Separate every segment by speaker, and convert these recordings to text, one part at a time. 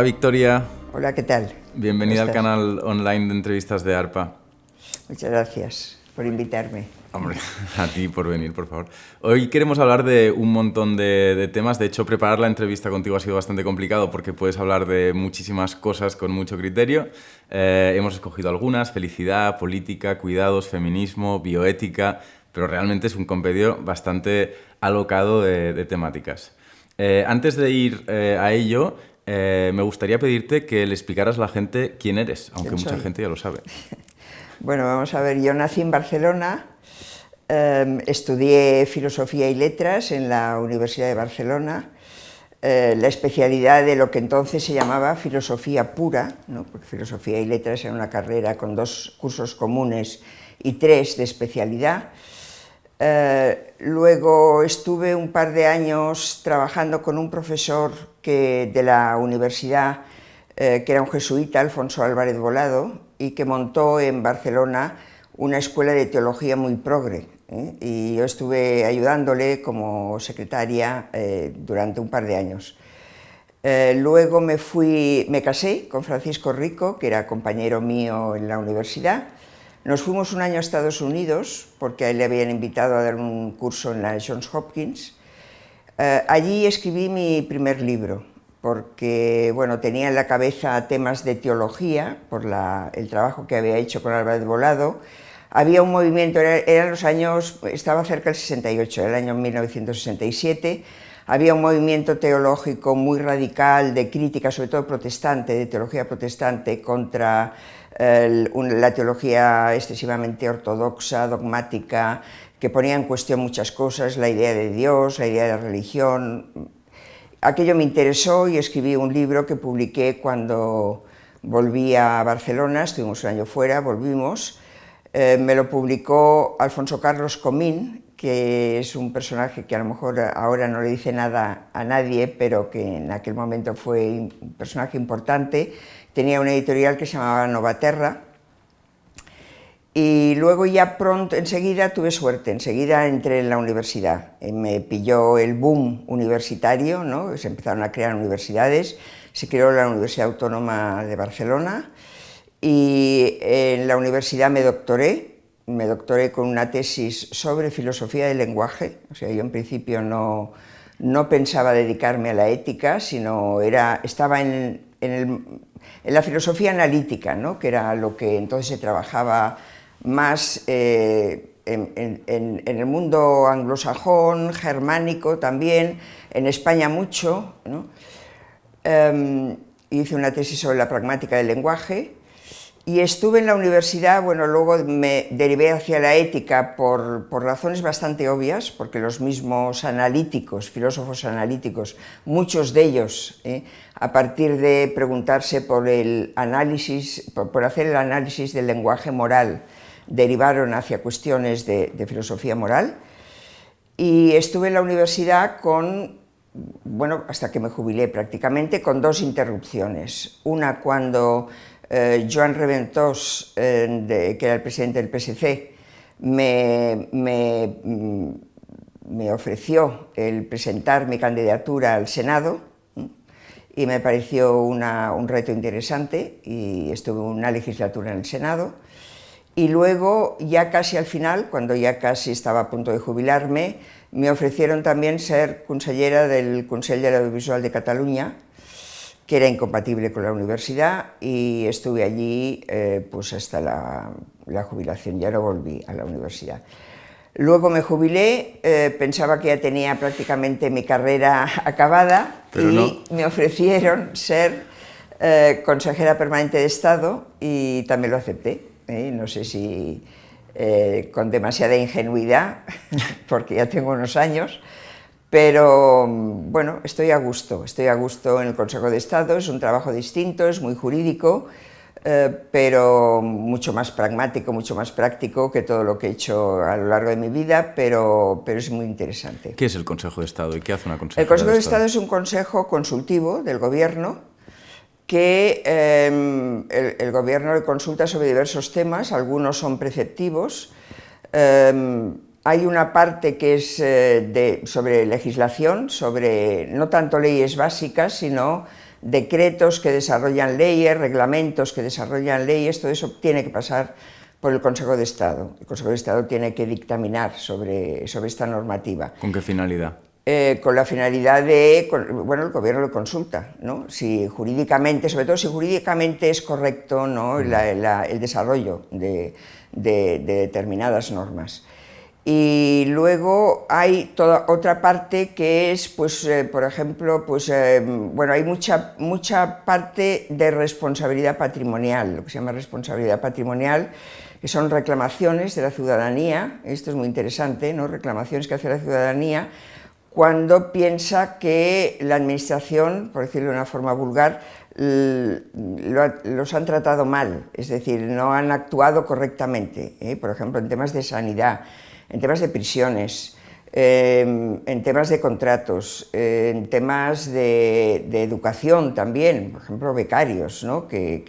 Speaker 1: Hola Victoria.
Speaker 2: Hola, ¿qué tal?
Speaker 1: Bienvenida al canal online de entrevistas de ARPA.
Speaker 2: Muchas gracias por invitarme.
Speaker 1: Hombre, a ti por venir, por favor. Hoy queremos hablar de un montón de temas. De hecho, preparar la entrevista contigo ha sido bastante complicado porque puedes hablar de muchísimas cosas con mucho criterio. Hemos escogido algunas: felicidad, política, cuidados, feminismo, bioética, pero realmente es un compendio bastante alocado de temáticas. Antes de ir a ello, me gustaría pedirte que le explicaras a la gente quién eres, aunque mucha gente ya lo sabe.
Speaker 2: Bueno, vamos a ver, yo nací en Barcelona, estudié Filosofía y Letras en la Universidad de Barcelona, la especialidad de lo que entonces se llamaba Filosofía Pura, ¿no? Porque Filosofía y Letras era una carrera con 2 cursos comunes y 3 de especialidad. Luego estuve un par de años trabajando con un profesor de la universidad, que era un jesuita, Alfonso Álvarez Volado, y que montó en Barcelona una escuela de teología muy progre, y yo estuve ayudándole como secretaria durante un par de años. Luego me casé con Francisco Rico, que era compañero mío en la universidad. Nos fuimos un año a Estados Unidos porque a él le habían invitado a dar un curso en la Johns Hopkins. Allí escribí mi primer libro, porque bueno, tenía en la cabeza temas de teología por el trabajo que había hecho con Álvarez Volado. Había un movimiento, eran los años, estaba cerca del 68, era el año 1967, había un movimiento teológico muy radical de crítica, sobre todo protestante, de teología protestante, contra la teología excesivamente ortodoxa, dogmática, que ponía en cuestión muchas cosas, la idea de Dios, la idea de religión. Aquello me interesó y escribí un libro que publiqué cuando volví a Barcelona, estuvimos un año fuera, volvimos. Me lo publicó Alfonso Carlos Comín, que es un personaje que a lo mejor ahora no le dice nada a nadie, pero que en aquel momento fue un personaje importante. Tenía una editorial que se llamaba Novaterra. Y luego ya pronto, enseguida tuve suerte, enseguida entré en la universidad. Me pilló el boom universitario, ¿no? Se empezaron a crear universidades, se creó la Universidad Autónoma de Barcelona y en la universidad me doctoré con una tesis sobre filosofía del lenguaje. O sea, yo en principio no pensaba dedicarme a la ética, sino estaba en la filosofía analítica, ¿no? Que era lo que entonces se trabajaba más en el mundo anglosajón, germánico también, en España mucho, ¿no? Hice una tesis sobre la pragmática del lenguaje y estuve en la universidad. Bueno, luego me derivé hacia la ética por razones bastante obvias, porque los mismos analíticos, filósofos analíticos, muchos de ellos, a partir de preguntarse por el análisis, por hacer el análisis del lenguaje moral, derivaron hacia cuestiones de filosofía moral. Y estuve en la universidad bueno, hasta que me jubilé prácticamente, con 2 interrupciones. Una cuando Joan Reventós, que era el presidente del PSC, me ofreció el presentar mi candidatura al Senado, y me pareció un reto interesante, y estuve una legislatura en el Senado. Y luego, ya casi al final, cuando ya casi estaba a punto de jubilarme, me ofrecieron también ser consellera del Consell de l'Audiovisual de Cataluña, que era incompatible con la universidad, y estuve allí pues hasta la jubilación. Ya no volví a la universidad. Luego me jubilé, pensaba que ya tenía prácticamente mi carrera acabada, pero no. Me ofrecieron ser consejera permanente de Estado y también lo acepté. No sé si con demasiada ingenuidad, porque ya tengo unos años, pero bueno, estoy a gusto en el Consejo de Estado. Es un trabajo distinto, es muy jurídico, pero mucho más pragmático, mucho más práctico que todo lo que he hecho a lo largo de mi vida, pero es muy interesante.
Speaker 1: ¿Qué es el Consejo de Estado y qué hace una consejera
Speaker 2: El Consejo de Estado es un consejo consultivo del Gobierno, que el Gobierno le consulta sobre diversos temas. Algunos son preceptivos. Hay una parte que es sobre legislación, sobre no tanto leyes básicas, sino decretos que desarrollan leyes, reglamentos que desarrollan leyes, todo eso tiene que pasar por el Consejo de Estado. El Consejo de Estado tiene que dictaminar sobre esta normativa.
Speaker 1: ¿Con qué finalidad?
Speaker 2: Con la finalidad de, bueno, el gobierno lo consulta, ¿no? Si jurídicamente, sobre todo si jurídicamente es correcto, ¿no? el desarrollo de determinadas normas. Y luego hay toda otra parte que es, pues, por ejemplo, pues, bueno, hay mucha parte de responsabilidad patrimonial, lo que se llama responsabilidad patrimonial, que son reclamaciones de la ciudadanía. Esto es muy interesante, ¿no? Reclamaciones que hace la ciudadanía cuando piensa que la administración, por decirlo de una forma vulgar, los han tratado mal, es decir, no han actuado correctamente, por ejemplo, en temas de sanidad, en temas de prisiones, en temas de contratos, en temas de educación también, por ejemplo, becarios, ¿no? que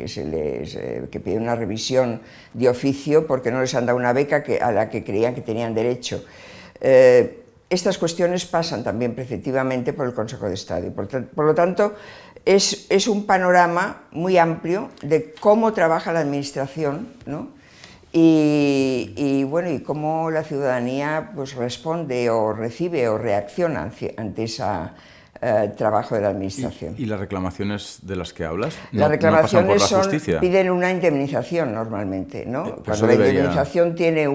Speaker 2: piden una revisión de oficio porque no les han dado una beca a la que creían que tenían derecho. Estas cuestiones pasan también preceptivamente por el Consejo de Estado y por lo tanto es un panorama muy amplio de cómo trabaja la administración, ¿no? Bueno, y cómo la ciudadanía pues, responde o recibe o reacciona ante ese trabajo de la administración.
Speaker 1: ¿Y las reclamaciones de las que hablas?
Speaker 2: Las reclamaciones
Speaker 1: pasan por la justicia.
Speaker 2: Piden una indemnización normalmente, ¿no? Cuando la
Speaker 1: debería...
Speaker 2: indemnización tiene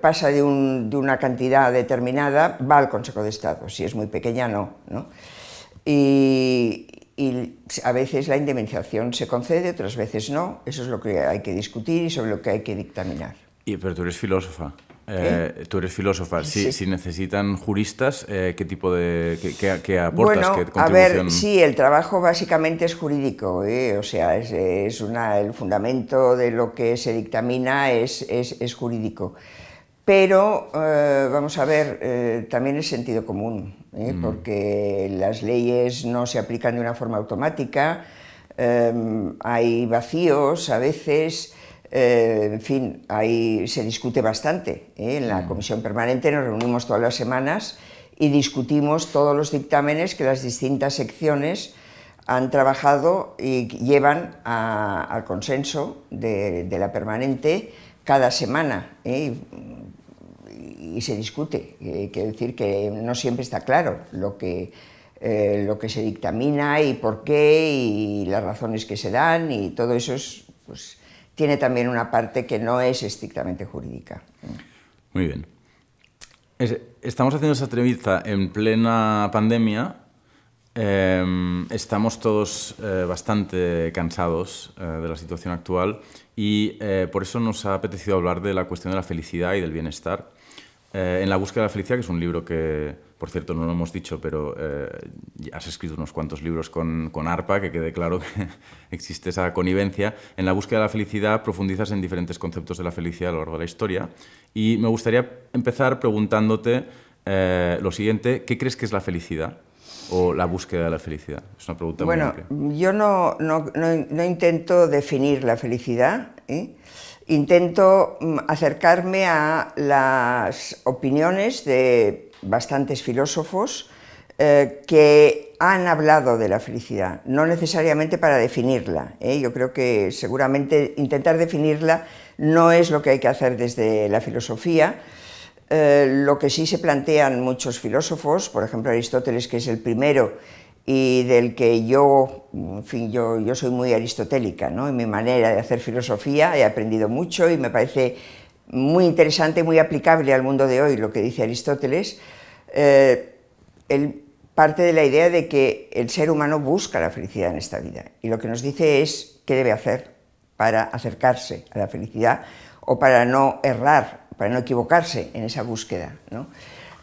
Speaker 2: pasa de una cantidad determinada, va al Consejo de Estado. Si es muy pequeña, no. Y a veces la indemnización se concede, otras veces no. Eso es lo que hay que discutir y sobre lo que hay que dictaminar.
Speaker 1: Pero tú eres filósofa. Tú eres filósofa.
Speaker 2: Sí.
Speaker 1: Si necesitan juristas, ¿qué tipo de... ¿Qué aportas?
Speaker 2: Bueno,
Speaker 1: ¿Qué contribución?
Speaker 2: a ver, sí, el trabajo básicamente es jurídico, o sea, el fundamento de lo que se dictamina es jurídico. Pero, vamos a ver, también es sentido común, porque las leyes no se aplican de una forma automática, hay vacíos a veces... en fin, ahí se discute bastante. En la comisión permanente nos reunimos todas las semanas y discutimos todos los dictámenes que las distintas secciones han trabajado y llevan al consenso de la permanente cada semana. Y se discute. Quiero decir que no siempre está claro lo que se dictamina y por qué y las razones que se dan y todo eso es... pues, tiene también una parte que no es estrictamente jurídica.
Speaker 1: Muy bien. Estamos haciendo esta entrevista en plena pandemia. Estamos todos bastante cansados de la situación actual y por eso nos ha apetecido hablar de la cuestión de la felicidad y del bienestar. En la búsqueda de la felicidad, que es un libro que, por cierto, no lo hemos dicho, pero has escrito unos cuantos libros con ARPA, que quede claro que existe esa connivencia. En la búsqueda de la felicidad profundizas en diferentes conceptos de la felicidad a lo largo de la historia. Y me gustaría empezar preguntándote lo siguiente: ¿qué crees que es la felicidad o la búsqueda de la felicidad? Es una pregunta muy amplia.
Speaker 2: Yo no intento definir la felicidad, intento acercarme a las opiniones de bastantes filósofos que han hablado de la felicidad, no necesariamente para definirla. Yo creo que seguramente intentar definirla no es lo que hay que hacer desde la filosofía. Lo que sí se plantean muchos filósofos, por ejemplo Aristóteles, que es el primero, y del que yo soy muy aristotélica, ¿no? En mi manera de hacer filosofía he aprendido mucho y me parece muy interesante, muy aplicable al mundo de hoy lo que dice Aristóteles. Él parte de la idea de que el ser humano busca la felicidad en esta vida y lo que nos dice es qué debe hacer para acercarse a la felicidad o para no errar, para no equivocarse en esa búsqueda, ¿no?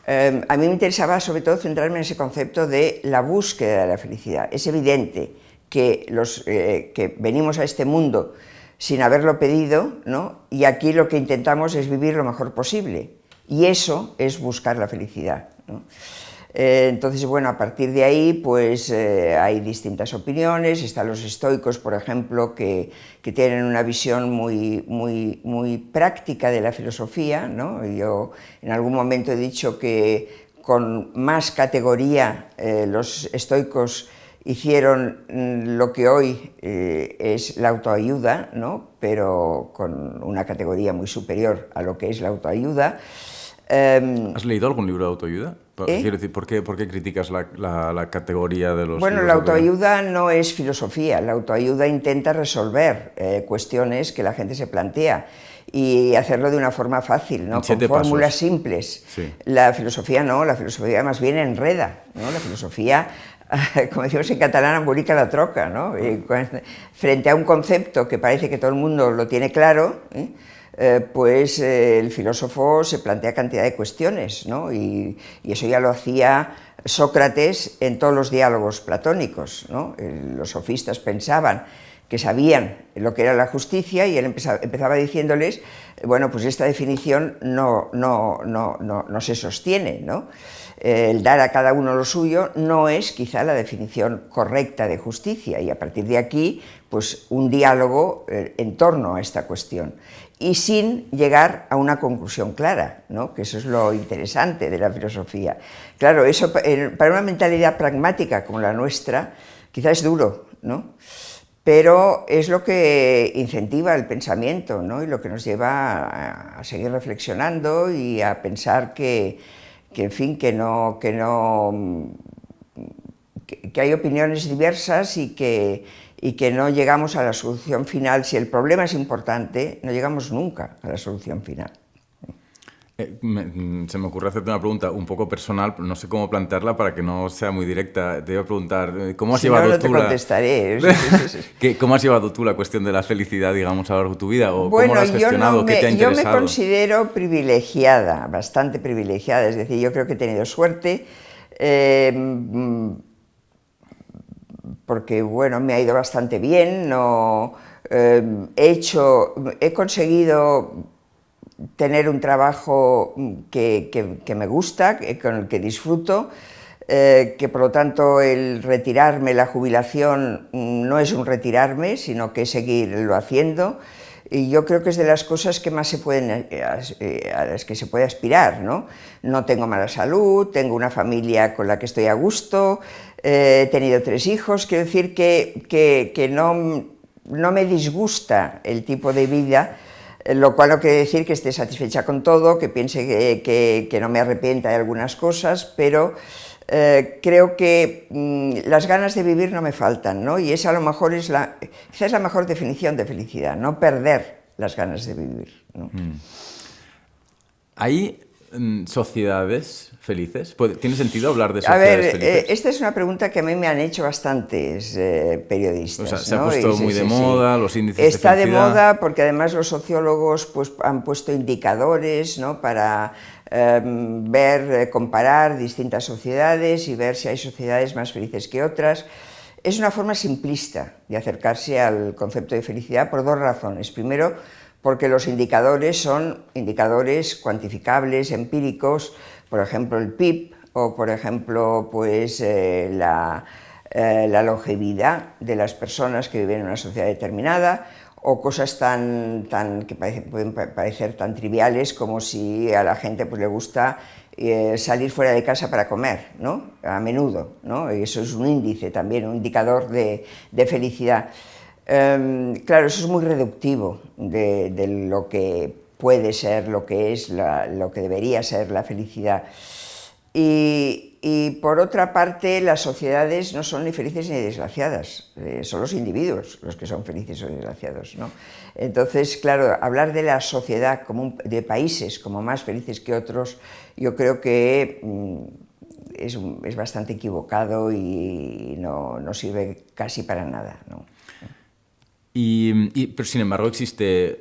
Speaker 2: A mí me interesaba sobre todo centrarme en ese concepto de la búsqueda de la felicidad. Es evidente que que venimos a este mundo sin haberlo pedido, ¿no? Y aquí lo que intentamos es vivir lo mejor posible y eso es buscar la felicidad, ¿no? Entonces, bueno, a partir de ahí pues hay distintas opiniones. Están los estoicos, por ejemplo, que tienen una visión muy práctica de la filosofía, ¿no? Yo en algún momento he dicho que con más categoría los estoicos hicieron lo que hoy es la autoayuda, ¿no? Pero con una categoría muy superior a lo que es la autoayuda.
Speaker 1: ¿Has leído algún libro de autoayuda? Quiero decir, ¿por qué criticas la categoría de los
Speaker 2: Bueno,
Speaker 1: libros
Speaker 2: la
Speaker 1: de autoayuda?
Speaker 2: autoayuda no es filosofía, la autoayuda intenta resolver cuestiones que la gente se plantea y hacerlo de una forma fácil, ¿no? Con fórmulas simples.
Speaker 1: Sí.
Speaker 2: La filosofía no, la filosofía más bien enreda, ¿no? La filosofía, como decimos en catalán, embolica la troca, ¿no? Frente a un concepto que parece que todo el mundo lo tiene claro, pues el filósofo se plantea cantidad de cuestiones, ¿no? Y eso ya lo hacía Sócrates en todos los diálogos platónicos, ¿no? Los sofistas pensaban que sabían lo que era la justicia y él empezaba diciéndoles, bueno, pues esta definición no se sostiene, ¿no? El dar a cada uno lo suyo no es quizá la definición correcta de justicia, y a partir de aquí, pues un diálogo en torno a esta cuestión y sin llegar a una conclusión clara, ¿no? Que eso es lo interesante de la filosofía. Claro, eso para una mentalidad pragmática como la nuestra quizá es duro, ¿no? Pero es lo que incentiva el pensamiento, ¿no? Y lo que nos lleva a seguir reflexionando y a pensar que en fin, que hay opiniones diversas y que no llegamos a la solución final. Si el problema es importante, no llegamos nunca a la solución final.
Speaker 1: Se me ocurre hacerte una pregunta un poco personal, no sé cómo plantearla para que no sea muy directa. Te iba a preguntar, ¿cómo has llevado
Speaker 2: no
Speaker 1: tú
Speaker 2: te contestaré.
Speaker 1: ¿Cómo has llevado tú la cuestión de la felicidad, digamos, a lo largo de tu vida? ¿O
Speaker 2: bueno,
Speaker 1: cómo lo has gestionado? ¿Qué te ha interesado?
Speaker 2: Yo me considero privilegiada, bastante privilegiada, es decir, yo creo que he tenido suerte, porque, bueno, me ha ido bastante bien, he conseguido tener un trabajo que me gusta, con el que disfruto, que por lo tanto el retirarme, la jubilación, no es un retirarme, sino que es seguirlo haciendo, y yo creo que es de las cosas que más a las que se puede aspirar, ¿no? No tengo mala salud, tengo una familia con la que estoy a gusto, he tenido 3 hijos, quiero decir que no me disgusta el tipo de vida, lo cual no quiere decir que esté satisfecha con todo, que piense que no me arrepienta de algunas cosas, pero creo que las ganas de vivir no me faltan, ¿no? Y esa a lo mejor quizás es la mejor definición de felicidad, no perder las ganas de vivir, ¿no?
Speaker 1: ¿Hay sociedades felices? ¿Tiene sentido hablar de sociedades felices?
Speaker 2: Esta es una pregunta que a mí me han hecho bastantes periodistas.
Speaker 1: O sea, se ha puesto muy de moda, los índices de
Speaker 2: felicidad. Está de moda porque además los sociólogos pues, han puesto indicadores, ¿no? Para comparar distintas sociedades y ver si hay sociedades más felices que otras. Es una forma simplista de acercarse al concepto de felicidad por 2 razones. Primero, porque los indicadores son indicadores cuantificables, empíricos, por ejemplo el PIB o por ejemplo pues, la longevidad de las personas que viven en una sociedad determinada, o cosas que pueden parecer tan triviales como si a la gente pues, le gusta salir fuera de casa para comer, ¿no? A menudo, ¿no? Y eso es un índice también, un indicador de felicidad. Claro, eso es muy reductivo de lo que puede ser, lo que es, lo que debería ser la felicidad. Y por otra parte, las sociedades no son ni felices ni desgraciadas, son los individuos los que son felices o desgraciados, ¿no? Entonces, claro, hablar de la sociedad, de países como más felices que otros, yo creo que es bastante equivocado y no sirve casi para nada, ¿no?
Speaker 1: Pero sin embargo existe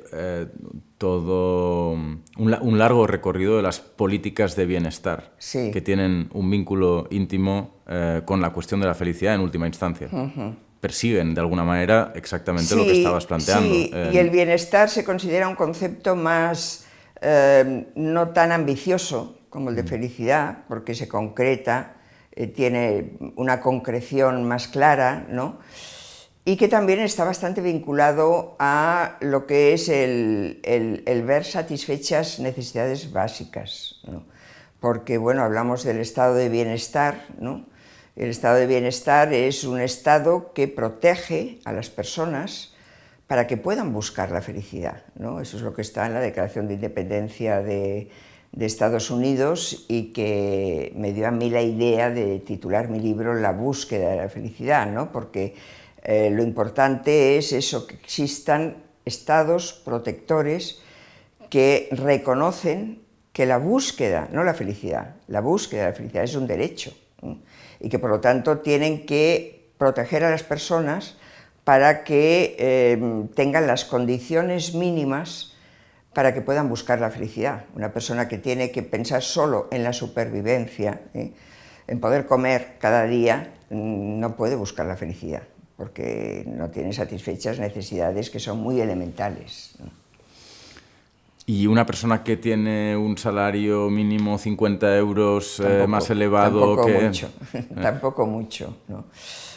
Speaker 1: todo un largo recorrido de las políticas de bienestar,
Speaker 2: sí,
Speaker 1: que tienen un vínculo íntimo con la cuestión de la felicidad en última instancia. Persiguen de alguna manera exactamente lo que estabas planteando.
Speaker 2: Sí, y el bienestar se considera un concepto más no tan ambicioso como el de felicidad, porque se concreta, tiene una concreción más clara, ¿no? Y que también está bastante vinculado a lo que es el ver satisfechas necesidades básicas, ¿no? Porque, bueno, hablamos del estado de bienestar, ¿no? El estado de bienestar es un estado que protege a las personas para que puedan buscar la felicidad, ¿no? Eso es lo que está en la Declaración de Independencia de Estados Unidos y que me dio a mí la idea de titular mi libro La búsqueda de la felicidad, ¿no? Porque lo importante es eso, que existan estados protectores que reconocen que la búsqueda, no la felicidad, la búsqueda de la felicidad es un derecho, ¿no? Y que por lo tanto tienen que proteger a las personas para que tengan las condiciones mínimas para que puedan buscar la felicidad. Una persona que tiene que pensar solo en la supervivencia, en poder comer cada día, no puede buscar la felicidad, porque no tiene satisfechas necesidades que son muy elementales, ¿no?
Speaker 1: Y una persona que tiene un salario mínimo 50 euros más elevado
Speaker 2: tampoco
Speaker 1: que...
Speaker 2: mucho, tampoco mucho, ¿no?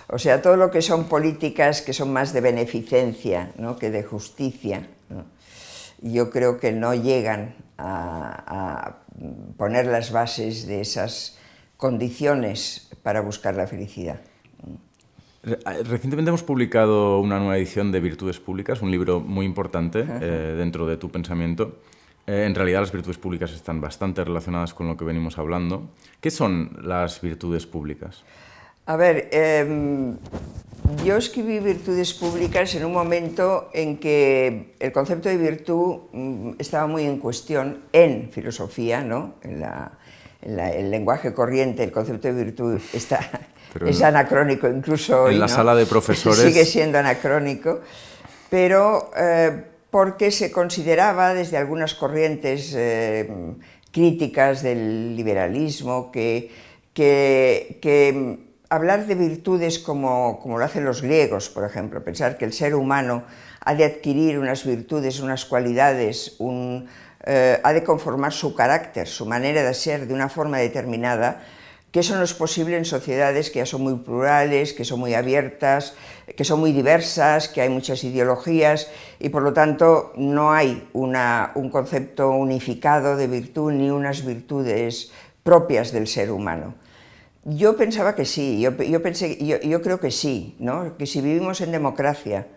Speaker 2: O sea, todo lo que son políticas que son más de beneficencia, ¿no?, que de justicia, ¿no?, yo creo que no llegan a poner las bases de esas condiciones para buscar la felicidad.
Speaker 1: Recientemente hemos publicado una nueva edición de Virtudes Públicas, un libro muy importante dentro de tu pensamiento. En realidad las virtudes públicas están bastante relacionadas con lo que venimos hablando. ¿Qué son las virtudes públicas?
Speaker 2: A ver, yo escribí Virtudes Públicas en un momento en que el concepto de virtud estaba muy en cuestión en filosofía, ¿no? El lenguaje corriente, el concepto de virtud es anacrónico incluso hoy,
Speaker 1: en la
Speaker 2: ¿no?
Speaker 1: sala de profesores
Speaker 2: sigue siendo anacrónico, pero porque se consideraba desde algunas corrientes críticas del liberalismo que hablar de virtudes como lo hacen los griegos, por ejemplo, pensar que el ser humano ha de adquirir unas virtudes, unas cualidades, ha de conformar su carácter, su manera de ser de una forma determinada, que eso no es posible en sociedades que ya son muy plurales, que son muy abiertas, que son muy diversas, que hay muchas ideologías y por lo tanto no hay un concepto unificado de virtud ni unas virtudes propias del ser humano. Yo pensaba que sí, yo creo que sí, ¿no?, que si vivimos en democracia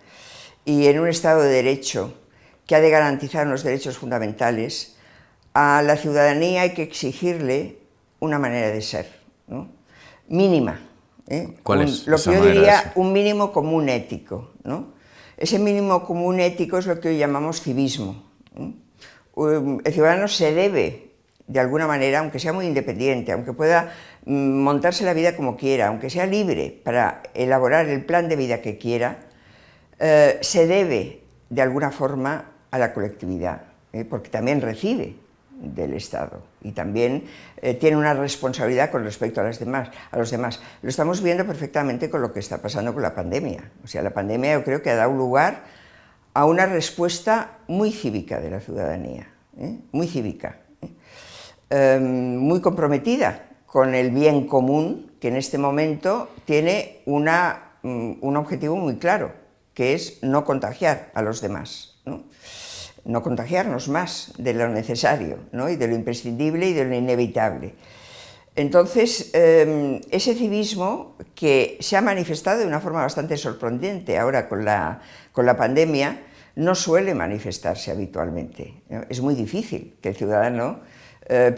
Speaker 2: y en un Estado de Derecho que ha de garantizar unos derechos fundamentales, a la ciudadanía hay que exigirle una manera de ser, ¿no?, mínima,
Speaker 1: ¿Cuál es
Speaker 2: lo
Speaker 1: esa
Speaker 2: que yo
Speaker 1: manera
Speaker 2: diría
Speaker 1: de ser?
Speaker 2: un mínimo común ético, ¿no? Ese mínimo común ético es lo que hoy llamamos civismo, ¿no? El ciudadano se debe, de alguna manera, aunque sea muy independiente, aunque pueda montarse la vida como quiera, aunque sea libre para elaborar el plan de vida que quiera, se debe de alguna forma a la colectividad, porque también recibe del Estado y también tiene una responsabilidad con respecto a los demás. Lo estamos viendo perfectamente con lo que está pasando con la pandemia. O sea, la pandemia yo creo que ha dado lugar a una respuesta muy cívica de la ciudadanía, muy cívica, muy comprometida con el bien común, que en este momento tiene un objetivo muy claro, que es no contagiar a los demás, ¿no? No contagiarnos más de lo necesario, ¿no?, y de lo imprescindible y de lo inevitable. Entonces, ese civismo que se ha manifestado de una forma bastante sorprendente ahora con la pandemia, no suele manifestarse habitualmente, ¿no? Es muy difícil que el ciudadano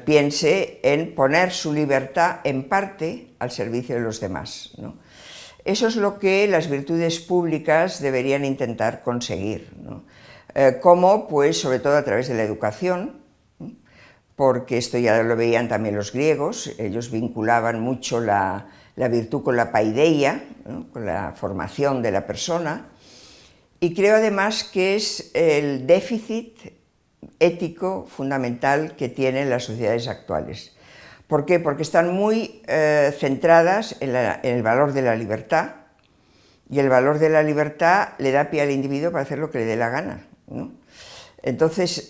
Speaker 2: piense en poner su libertad en parte al servicio de los demás, ¿no? Eso es lo que las virtudes públicas deberían intentar conseguir, ¿no? ¿Cómo? Pues sobre todo a través de la educación, porque esto ya lo veían también los griegos, ellos vinculaban mucho la virtud con la paideia, ¿no?, con la formación de la persona, y creo además que es el déficit ético fundamental que tienen las sociedades actuales. ¿Por qué? Porque están muy centradas en el valor de la libertad, y el valor de la libertad le da pie al individuo para hacer lo que le dé la gana, ¿no? Entonces,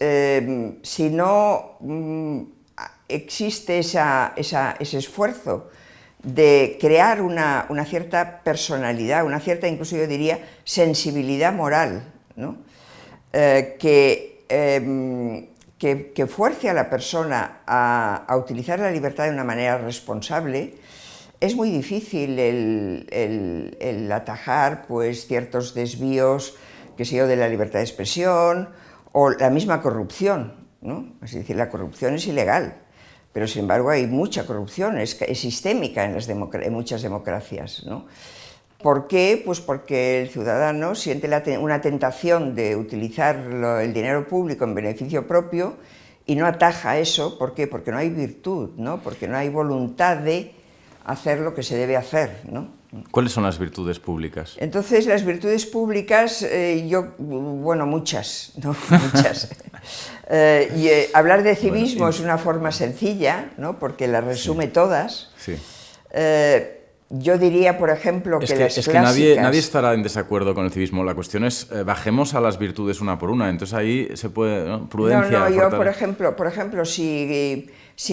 Speaker 2: si no existe ese esfuerzo de crear una cierta personalidad, una cierta, incluso yo diría, sensibilidad moral, ¿no?, que fuerce a la persona a utilizar la libertad de una manera responsable, es muy difícil el atajar pues, ciertos desvíos, qué sé yo, de la libertad de expresión o la misma corrupción, ¿no? Es decir, la corrupción es ilegal, pero sin embargo hay mucha corrupción, es sistémica en muchas democracias, ¿no? ¿Por qué? Pues porque el ciudadano siente una tentación de utilizar el dinero público en beneficio propio y no ataja eso. ¿Por qué? Porque no hay virtud, ¿no? Porque no hay voluntad de hacer lo que se debe hacer, ¿no?
Speaker 1: ¿Cuáles son las virtudes públicas?
Speaker 2: Entonces, las virtudes públicas, bueno, muchas, ¿no? Muchas. Hablar de civismo es una forma sencilla, ¿no? Porque las resume todas.
Speaker 1: Sí.
Speaker 2: Yo diría, por ejemplo, que las
Speaker 1: es
Speaker 2: clásicas...
Speaker 1: que nadie estará en desacuerdo con el civismo. La cuestión es, bajemos a las virtudes una por una. Entonces ahí se puede, ¿no? Prudencia...
Speaker 2: yo, por ejemplo, si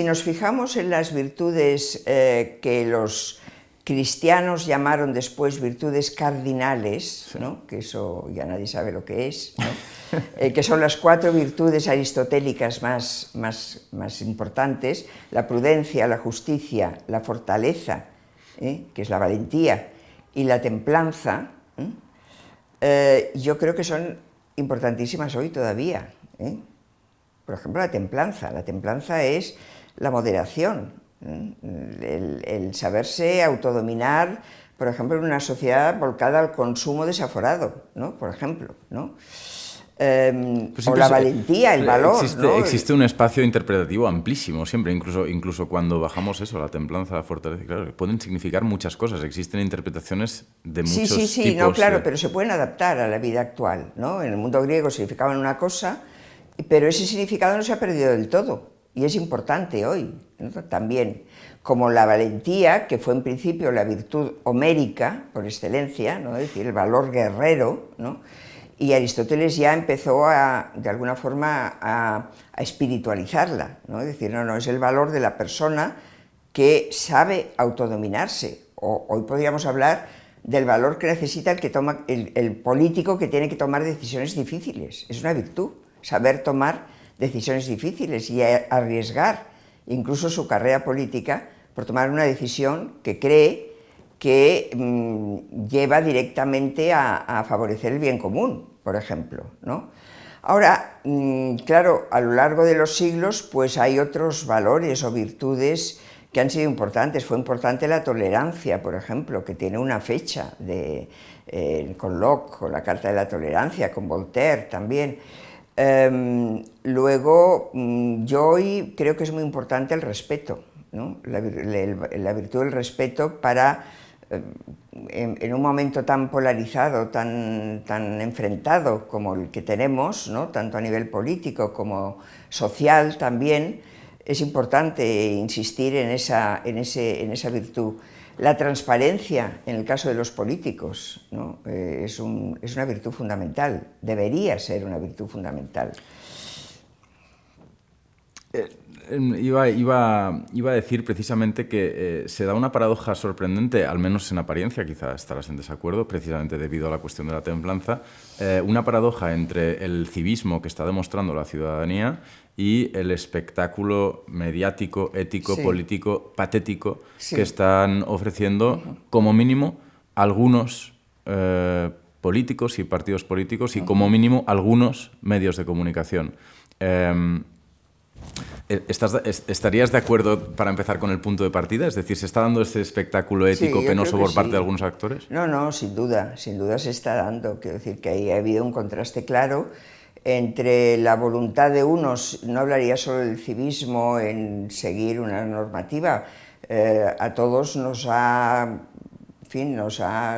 Speaker 2: nos fijamos en las virtudes que los cristianos llamaron después virtudes cardinales, ¿no? Que eso ya nadie sabe lo que es, ¿no? Que son las 4 virtudes aristotélicas más importantes: la prudencia, la justicia, la fortaleza, que es la valentía, y la templanza, yo creo que son importantísimas hoy todavía. Por ejemplo, la templanza. La templanza es la moderación, el saberse autodominar, por ejemplo, en una sociedad volcada al consumo desaforado, ¿no? Por ejemplo, ¿no? O la valentía, el valor.
Speaker 1: Existe un espacio interpretativo amplísimo siempre, incluso cuando bajamos eso, la templanza, la fortaleza, claro, pueden significar muchas cosas, existen interpretaciones de muchos tipos.
Speaker 2: Sí, no, claro, pero se pueden adaptar a la vida actual, ¿no? En el mundo griego significaban una cosa, pero ese significado no se ha perdido del todo, y es importante hoy, ¿no? También, como la valentía, que fue en principio la virtud homérica por excelencia, ¿no? Es decir, el valor guerrero, ¿no? Y Aristóteles ya empezó de alguna forma a espiritualizarla, ¿no? Es decir, no, es el valor de la persona que sabe autodominarse. Hoy podríamos hablar del valor que necesita el político que tiene que tomar decisiones difíciles. Es una virtud, saber tomar decisiones difíciles y arriesgar incluso su carrera política por tomar una decisión que cree que lleva directamente a favorecer el bien común, por ejemplo, ¿no? Ahora, claro, a lo largo de los siglos, pues hay otros valores o virtudes que han sido importantes. Fue importante la tolerancia, por ejemplo, que tiene una fecha con Locke, con la Carta de la Tolerancia, con Voltaire también. Luego, yo hoy creo que es muy importante el respeto, ¿no? La virtud del respeto para... En un momento tan polarizado, tan enfrentado como el que tenemos, ¿no? Tanto a nivel político como social también, es importante insistir en esa virtud. La transparencia, en el caso de los políticos, ¿no? Es una virtud fundamental, debería ser una virtud fundamental.
Speaker 1: Iba a decir precisamente que se da una paradoja sorprendente, al menos en apariencia, quizá estarás en desacuerdo, precisamente debido a la cuestión de la templanza, una paradoja entre el civismo que está demostrando la ciudadanía y el espectáculo mediático, ético, político, patético que están ofreciendo, como mínimo, algunos políticos y partidos políticos y, como mínimo, algunos medios de comunicación. ¿Estarías de acuerdo para empezar con el punto de partida? Es decir, ¿se está dando este espectáculo ético penoso por parte de algunos actores?
Speaker 2: No, sin duda se está dando. Quiero decir que ahí ha habido un contraste claro entre la voluntad de unos, no hablaría solo del civismo en seguir una normativa, a todos nos ha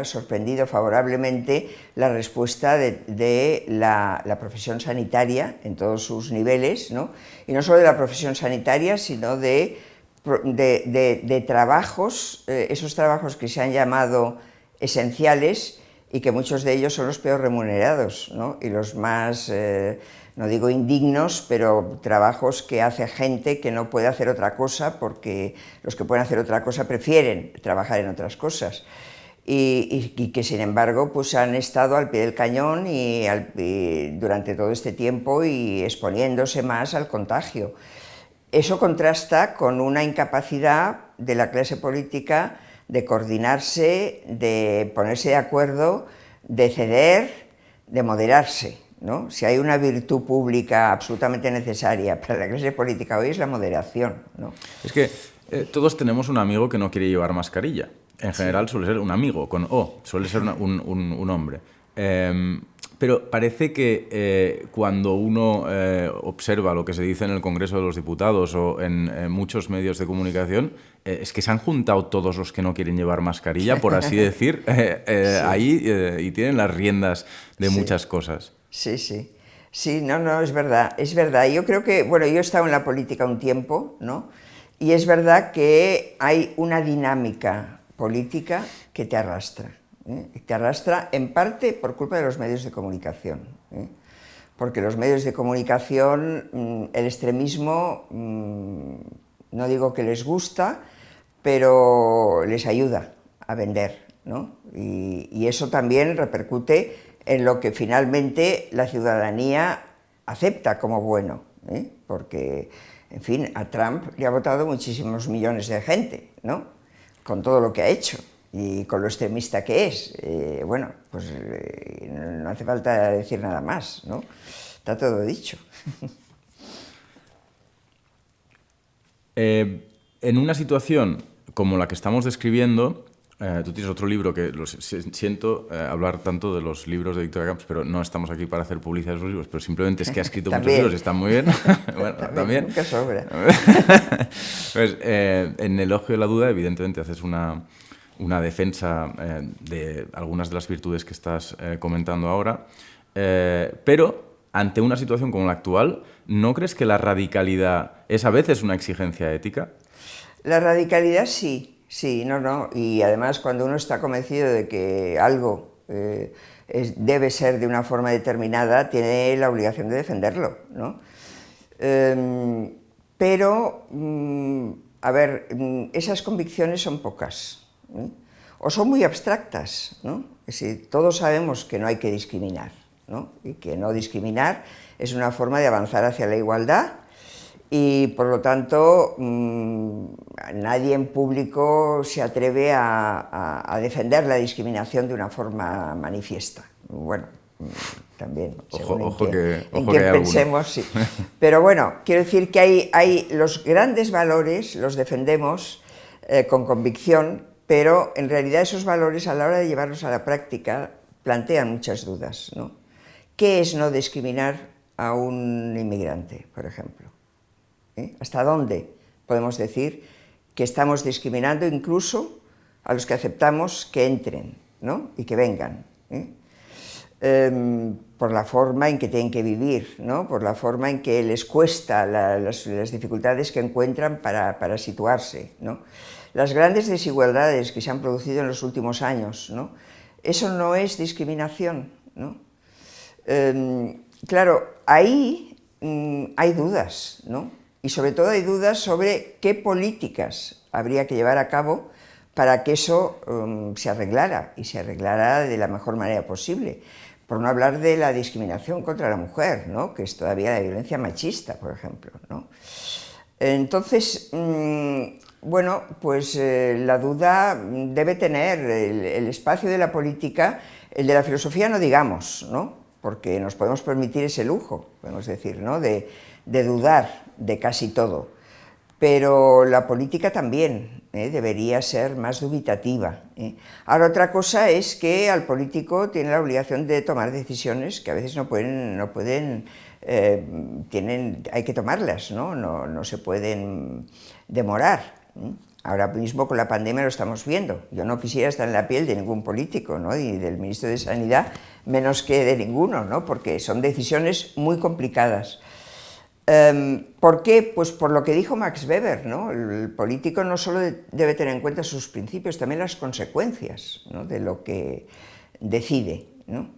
Speaker 2: sorprendido favorablemente la respuesta de la profesión sanitaria en todos sus niveles, ¿no? Y no solo de la profesión sanitaria, sino de trabajos, esos trabajos que se han llamado esenciales y que muchos de ellos son los peor remunerados, ¿no? Y los más, no digo indignos, pero trabajos que hace gente que no puede hacer otra cosa porque los que pueden hacer otra cosa prefieren trabajar en otras cosas. Y que sin embargo pues han estado al pie del cañón y durante todo este tiempo y exponiéndose más al contagio. Eso contrasta con una incapacidad de la clase política de coordinarse, de ponerse de acuerdo, de ceder, de moderarse, ¿no? Si hay una virtud pública absolutamente necesaria para la clase política hoy es la moderación, ¿no?
Speaker 1: Es que todos tenemos un amigo que no quiere llevar mascarilla. En general suele ser un amigo, con O, suele ser un hombre. Pero parece que cuando uno observa lo que se dice en el Congreso de los Diputados o en muchos medios de comunicación, es que se han juntado todos los que no quieren llevar mascarilla, por así decir, ahí y tienen las riendas de muchas cosas.
Speaker 2: Sí, sí. Sí, no, es verdad, es verdad. Yo creo que, bueno, yo he estado en la política un tiempo, ¿no? Y es verdad que hay una dinámica política que te arrastra. Te arrastra en parte por culpa de los medios de comunicación, porque los medios de comunicación, el extremismo, no digo que les gusta, pero les ayuda a vender, ¿no? Y eso también repercute en lo que finalmente la ciudadanía acepta como bueno, porque, en fin, a Trump le ha votado muchísimos millones de gente, ¿no? Con todo lo que ha hecho y con lo extremista que es. Bueno, pues no hace falta decir nada más, ¿no? Está todo dicho.
Speaker 1: En una situación como la que estamos describiendo, tú tienes otro libro que siento hablar tanto de los libros de Victoria Camps, pero no estamos aquí para hacer publicidad de esos libros, pero simplemente es que ha escrito muchos libros y están muy bien. Bueno, también.
Speaker 2: Nunca sobra.
Speaker 1: Pues, en Elogio de la Duda, evidentemente, haces una defensa de algunas de las virtudes que estás comentando ahora, pero ante una situación como la actual, ¿no crees que la radicalidad es a veces una exigencia ética?
Speaker 2: La radicalidad sí, no, y además cuando uno está convencido de que algo debe ser de una forma determinada, tiene la obligación de defenderlo, ¿no? Pero, a ver, esas convicciones son pocas, o son muy abstractas, ¿no? Es decir, todos sabemos que no hay que discriminar, ¿no? Y que no discriminar es una forma de avanzar hacia la igualdad. Y por lo tanto, nadie en público se atreve a defender la discriminación de una forma manifiesta. Bueno, también,
Speaker 1: ojo que
Speaker 2: pensemos, sí. Pero bueno, quiero decir que hay los grandes valores, los defendemos con convicción, pero en realidad esos valores a la hora de llevarlos a la práctica plantean muchas dudas, ¿no? ¿Qué es no discriminar a un inmigrante, por ejemplo? ¿Hasta dónde podemos decir que estamos discriminando incluso a los que aceptamos que entren, ¿no? Y que vengan? Por la forma en que tienen que vivir, ¿no? Por la forma en que les cuesta las dificultades que encuentran para situarse, ¿no? Las grandes desigualdades que se han producido en los últimos años, ¿no? Eso no es discriminación, ¿no? Claro, ahí hay dudas, ¿no? Y sobre todo hay dudas sobre qué políticas habría que llevar a cabo para que eso se arreglara, y se arreglara de la mejor manera posible. Por no hablar de la discriminación contra la mujer, ¿no? Que es todavía la violencia machista, por ejemplo, ¿no? Entonces, bueno, pues la duda debe tener el espacio de la política, el de la filosofía no digamos, ¿no? Porque nos podemos permitir ese lujo, podemos decir, ¿no? De dudar de casi todo, pero la política también debería ser más dubitativa. Ahora, otra cosa es que al político tiene la obligación de tomar decisiones que a veces hay que tomarlas, ¿no? No se pueden demorar. Ahora mismo con la pandemia lo estamos viendo. Yo no quisiera estar en la piel de ningún político, ¿no? Y del ministro de Sanidad menos que de ninguno, ¿no? Porque son decisiones muy complicadas. ¿Por qué? Pues por lo que dijo Max Weber, ¿no? El político no solo debe tener en cuenta sus principios, también las consecuencias, ¿no? De lo que decide, ¿no?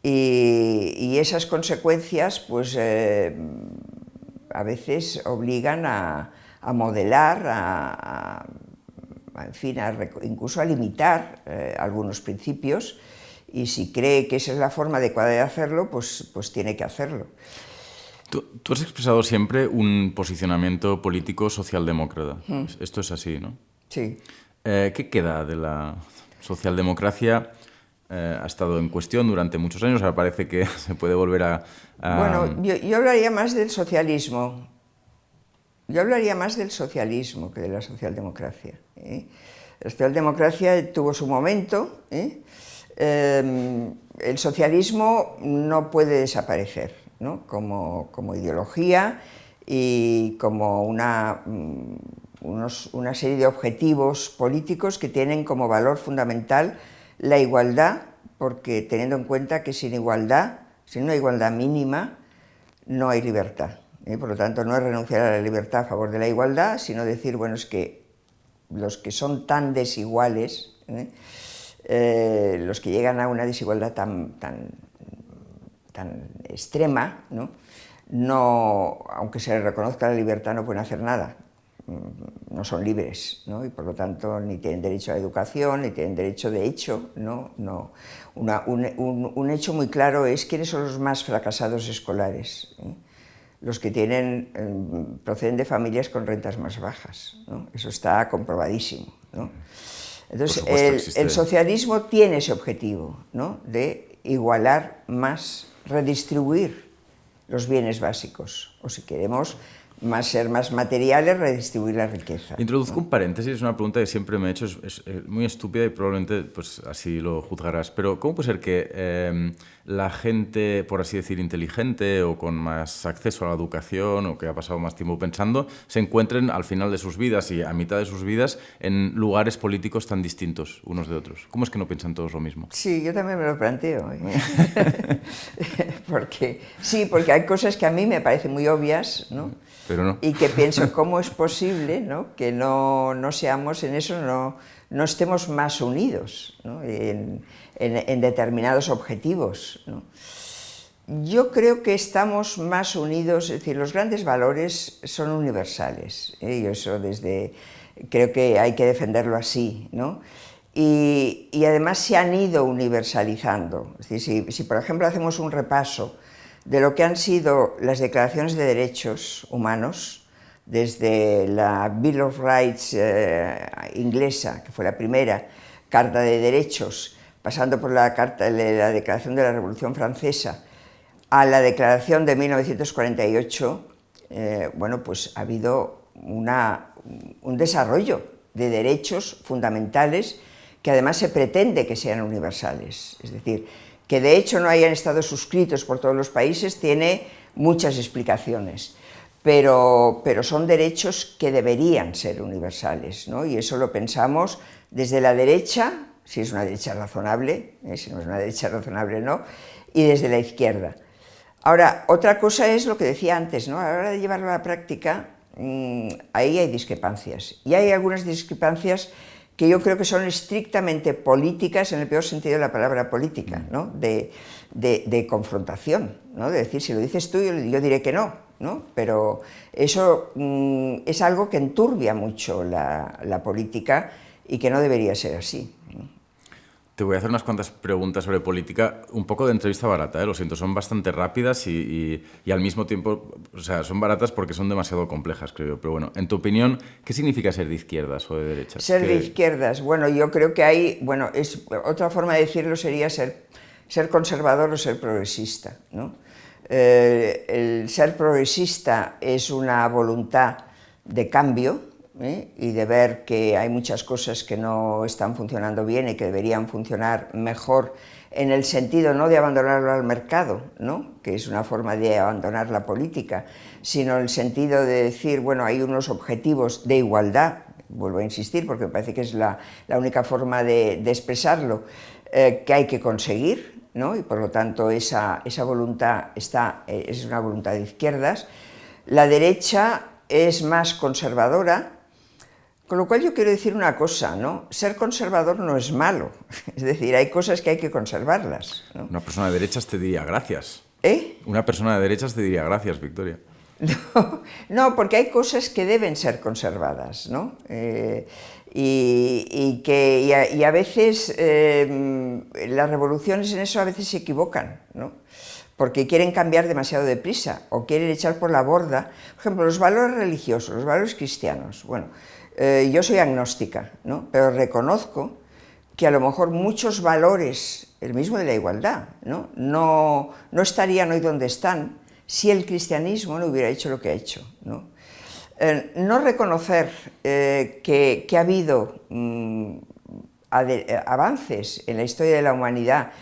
Speaker 2: Y esas consecuencias, pues, a veces obligan a modelar, en fin, incluso a limitar algunos principios, y si cree que esa es la forma adecuada de hacerlo, pues tiene que hacerlo.
Speaker 1: Tú has expresado siempre un posicionamiento político socialdemócrata. Esto es así, ¿no?
Speaker 2: Sí.
Speaker 1: ¿Qué queda de la socialdemocracia? Ha estado en cuestión durante muchos años, ahora parece que se puede volver a...
Speaker 2: Bueno, yo hablaría más del socialismo. Yo hablaría más del socialismo que de la socialdemocracia. La socialdemocracia tuvo su momento. El socialismo no puede desaparecer, ¿no? Como ideología y como una serie de objetivos políticos que tienen como valor fundamental la igualdad, porque teniendo en cuenta que sin igualdad, sin una igualdad mínima, no hay libertad. Por lo tanto, no es renunciar a la libertad a favor de la igualdad, sino decir, bueno, es que los que son tan desiguales, los que llegan a una desigualdad tan extrema, no, aunque se les reconozca la libertad, no pueden hacer nada. No son libres, ¿no? Y por lo tanto ni tienen derecho a la educación, ni tienen derecho, de hecho, un hecho muy claro es quiénes son los más fracasados escolares. Los que proceden de familias con rentas más bajas, ¿no? Eso está comprobadísimo, ¿no? Entonces, el socialismo tiene ese objetivo, ¿no? De igualar más, redistribuir los bienes básicos, o si queremos ser más materiales, redistribuir la riqueza.
Speaker 1: Introduzco un paréntesis, es una pregunta que siempre me he hecho, es muy estúpida y probablemente pues, así lo juzgarás, pero ¿cómo puede ser que la gente, por así decir, inteligente o con más acceso a la educación o que ha pasado más tiempo pensando, se encuentren al final de sus vidas y a mitad de sus vidas en lugares políticos tan distintos unos de otros? ¿Cómo es que no piensan todos lo mismo?
Speaker 2: Sí, yo también me lo planteo. Porque hay cosas que a mí me parecen muy obvias, ¿no?
Speaker 1: Pero no.
Speaker 2: Y que pienso, ¿cómo es posible, ¿no? Que no seamos en eso, no estemos más unidos, ¿no? en determinados objetivos, ¿no? Yo creo que estamos más unidos, es decir, los grandes valores son universales, y eso creo que hay que defenderlo así, ¿no? Y además se han ido universalizando. Es decir, si por ejemplo hacemos un repaso de lo que han sido las declaraciones de derechos humanos, desde la Bill of Rights inglesa, que fue la primera Carta de Derechos, pasando por la Declaración de la Revolución Francesa, a la Declaración de 1948, bueno, pues ha habido un desarrollo de derechos fundamentales que además se pretende que sean universales. Es decir, que de hecho no hayan estado suscritos por todos los países tiene muchas explicaciones, pero son derechos que deberían ser universales, ¿no? Y eso lo pensamos desde la derecha, si es una derecha razonable, si no es una derecha razonable no, y desde la izquierda. Ahora, otra cosa es lo que decía antes, ¿no? A la hora de llevarlo a la práctica, ahí hay discrepancias, y hay algunas discrepancias que yo creo que son estrictamente políticas, en el peor sentido de la palabra política, ¿no? de confrontación, ¿no? De decir, si lo dices tú, yo diré que no, ¿no? Pero eso es algo que enturbia mucho la política y que no debería ser así.
Speaker 1: Te voy a hacer unas cuantas preguntas sobre política, un poco de entrevista barata, lo siento, son bastante rápidas y al mismo tiempo, o sea, son baratas porque son demasiado complejas, creo yo. Pero bueno, en tu opinión, ¿qué significa ser de izquierdas o de derechas?
Speaker 2: Ser de izquierdas, bueno, yo creo que otra forma de decirlo sería ser conservador o ser progresista, ¿no? El ser progresista es una voluntad de cambio, y de ver que hay muchas cosas que no están funcionando bien y que deberían funcionar mejor, en el sentido no de abandonarlo al mercado, ¿no? Que es una forma de abandonar la política, sino en el sentido de decir, bueno, hay unos objetivos de igualdad, vuelvo a insistir porque me parece que es la única forma de expresarlo, que hay que conseguir, ¿no? Y por lo tanto esa voluntad es una voluntad de izquierdas. La derecha es más conservadora. Con lo cual yo quiero decir una cosa, ¿no? Ser conservador no es malo, es decir, hay cosas que hay que conservarlas, ¿no?
Speaker 1: Una persona de derechas te diría gracias.
Speaker 2: ¿Eh?
Speaker 1: Una persona de derechas te diría gracias, Victoria.
Speaker 2: No, porque hay cosas que deben ser conservadas, ¿no? Y a veces las revoluciones en eso a veces se equivocan, ¿no? Porque quieren cambiar demasiado deprisa o quieren echar por la borda, por ejemplo, los valores religiosos, los valores cristianos. Bueno, Yo soy agnóstica, ¿no? Pero reconozco que a lo mejor muchos valores, el mismo de la igualdad, no estarían hoy donde están si el cristianismo no hubiera hecho lo que ha hecho, ¿no? No reconocer que ha habido avances en la historia de la humanidad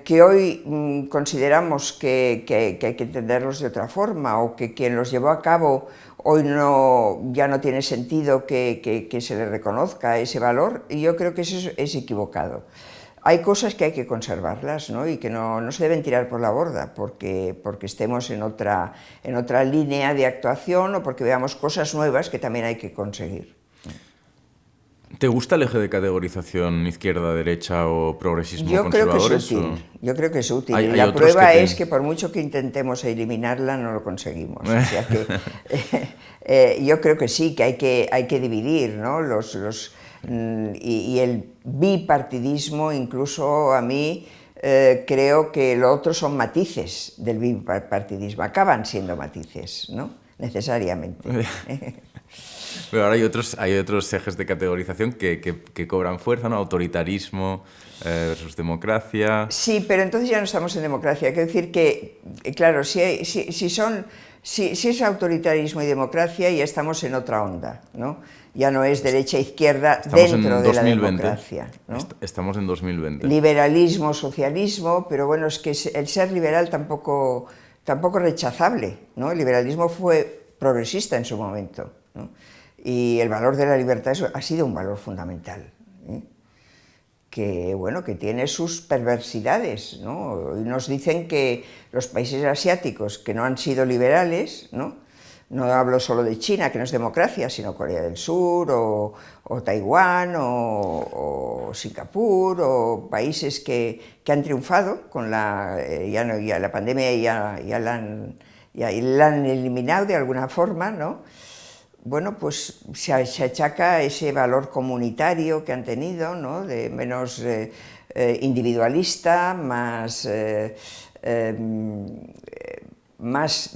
Speaker 2: que hoy consideramos que hay que entenderlos de otra forma, o que quien los llevó a cabo hoy ya no tiene sentido que se le reconozca ese valor, y yo creo que eso es equivocado. Hay cosas que hay que conservarlas, ¿no? Y que no se deben tirar por la borda porque estemos en otra línea de actuación, o porque veamos cosas nuevas que también hay que conseguir.
Speaker 1: ¿Te gusta el eje de categorización izquierda-derecha o progresismo-conservadores?
Speaker 2: Yo creo que es útil. Y la prueba es que por mucho que intentemos eliminarla, no lo conseguimos. O sea que yo creo que sí, que hay que dividir, ¿no? Y el bipartidismo, incluso a mí, creo que lo otro son matices del bipartidismo. Acaban siendo matices, ¿no? Necesariamente.
Speaker 1: Pero ahora hay otros ejes de categorización que cobran fuerza, ¿no? Autoritarismo versus democracia.
Speaker 2: Sí, pero entonces ya no estamos en democracia. Quiero decir que, claro, si es autoritarismo y democracia, ya estamos en otra onda, ¿no? Ya no es derecha-izquierda dentro de la democracia, ¿no?
Speaker 1: Estamos en 2020.
Speaker 2: Liberalismo, socialismo, pero bueno, es que el ser liberal tampoco rechazable, ¿no? El liberalismo fue progresista en su momento, ¿no? Y el valor de la libertad ha sido un valor fundamental, ¿eh? Que tiene sus perversidades, ¿no? Y nos dicen que los países asiáticos que no han sido liberales, no hablo solo de China, que no es democracia, sino Corea del Sur, o Taiwán, o Singapur, o países que han triunfado con la pandemia, ya la han eliminado de alguna forma, ¿no? Bueno, pues se achaca ese valor comunitario que han tenido, ¿no? De menos individualista, más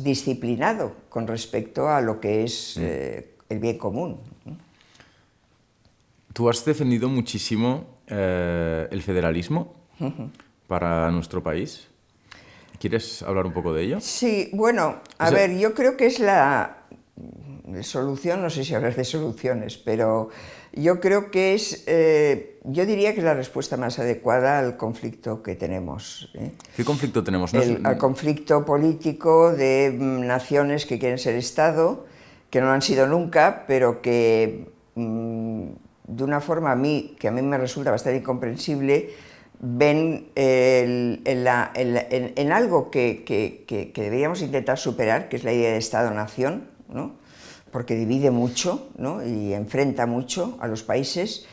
Speaker 2: disciplinado con respecto a lo que es el bien común.
Speaker 1: Tú has defendido muchísimo el federalismo para nuestro país. ¿Quieres hablar un poco de ello?
Speaker 2: Sí, bueno, a ver, yo creo que es la solución, no sé si hablar de soluciones, pero yo creo que yo diría que es la respuesta más adecuada al conflicto que tenemos, ¿eh?
Speaker 1: ¿Qué conflicto tenemos?
Speaker 2: Al conflicto político de naciones que quieren ser Estado, que no lo han sido nunca, pero que de una forma que a mí me resulta bastante incomprensible, ven en algo que deberíamos intentar superar, que es la idea de Estado-nación, ¿no? Porque divide mucho, ¿no? Y enfrenta mucho a los países,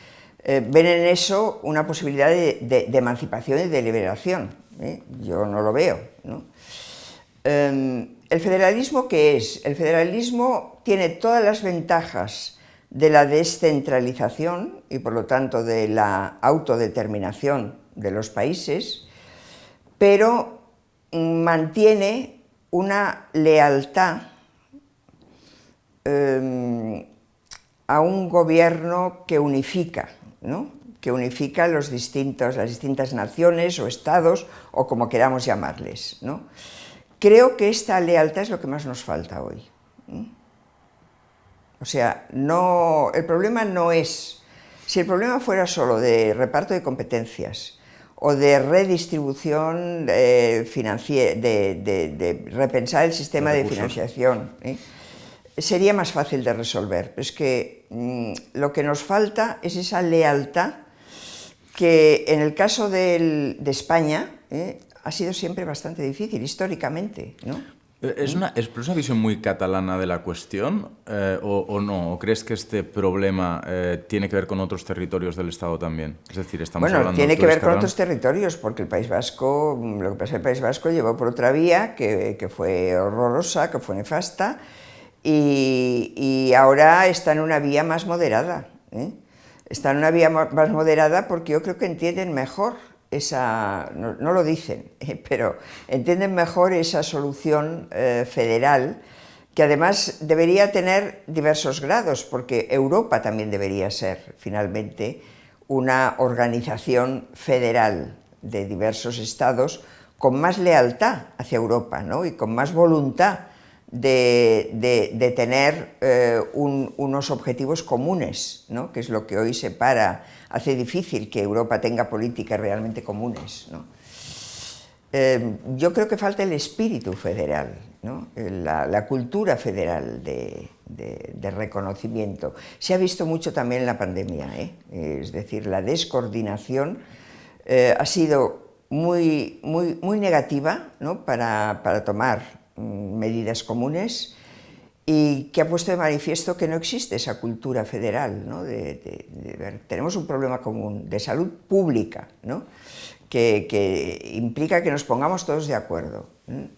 Speaker 2: ven en eso una posibilidad de emancipación y de liberación, ¿eh? Yo no lo veo, ¿no? ¿El federalismo qué es? El federalismo tiene todas las ventajas de la descentralización y por lo tanto de la autodeterminación de los países, pero mantiene una lealtad a un gobierno que unifica, ¿no? Que unifica las distintas naciones o estados, o como queramos llamarles, ¿no? Creo que esta lealtad es lo que más nos falta hoy, ¿eh? O sea, el problema no es... Si el problema fuera solo de reparto de competencias o de redistribución financiera, de repensar el sistema de financiación, ¿eh? Sería más fácil de resolver. Pero es que lo que nos falta es esa lealtad que en el caso de España ha sido siempre bastante difícil, históricamente, ¿no?
Speaker 1: ¿Es una visión muy catalana de la cuestión o no? ¿O crees que este problema tiene que ver con otros territorios del Estado también? Es decir, estamos hablando...
Speaker 2: tiene que ver con otros territorios, porque el País Vasco, lo que pasa es que el País Vasco llevó por otra vía que fue horrorosa, que fue nefasta, y ahora está en una vía más moderada, ¿eh? Está en una vía más moderada porque yo creo que entienden mejor no lo dicen, pero entienden mejor esa solución federal que además debería tener diversos grados, porque Europa también debería ser, finalmente, una organización federal de diversos estados con más lealtad hacia Europa, ¿no? Y con más voluntad de tener unos objetivos comunes, ¿no? Que es lo que hoy hace difícil que Europa tenga políticas realmente comunes, ¿no? Yo creo que falta el espíritu federal, ¿no? La cultura federal de reconocimiento. Se ha visto mucho también en la pandemia, es decir, la descoordinación ha sido muy negativa, ¿no? para tomar medidas comunes, y que ha puesto de manifiesto que no existe esa cultura federal, ¿no? Tenemos un problema común de salud pública, ¿no? que implica que nos pongamos todos de acuerdo,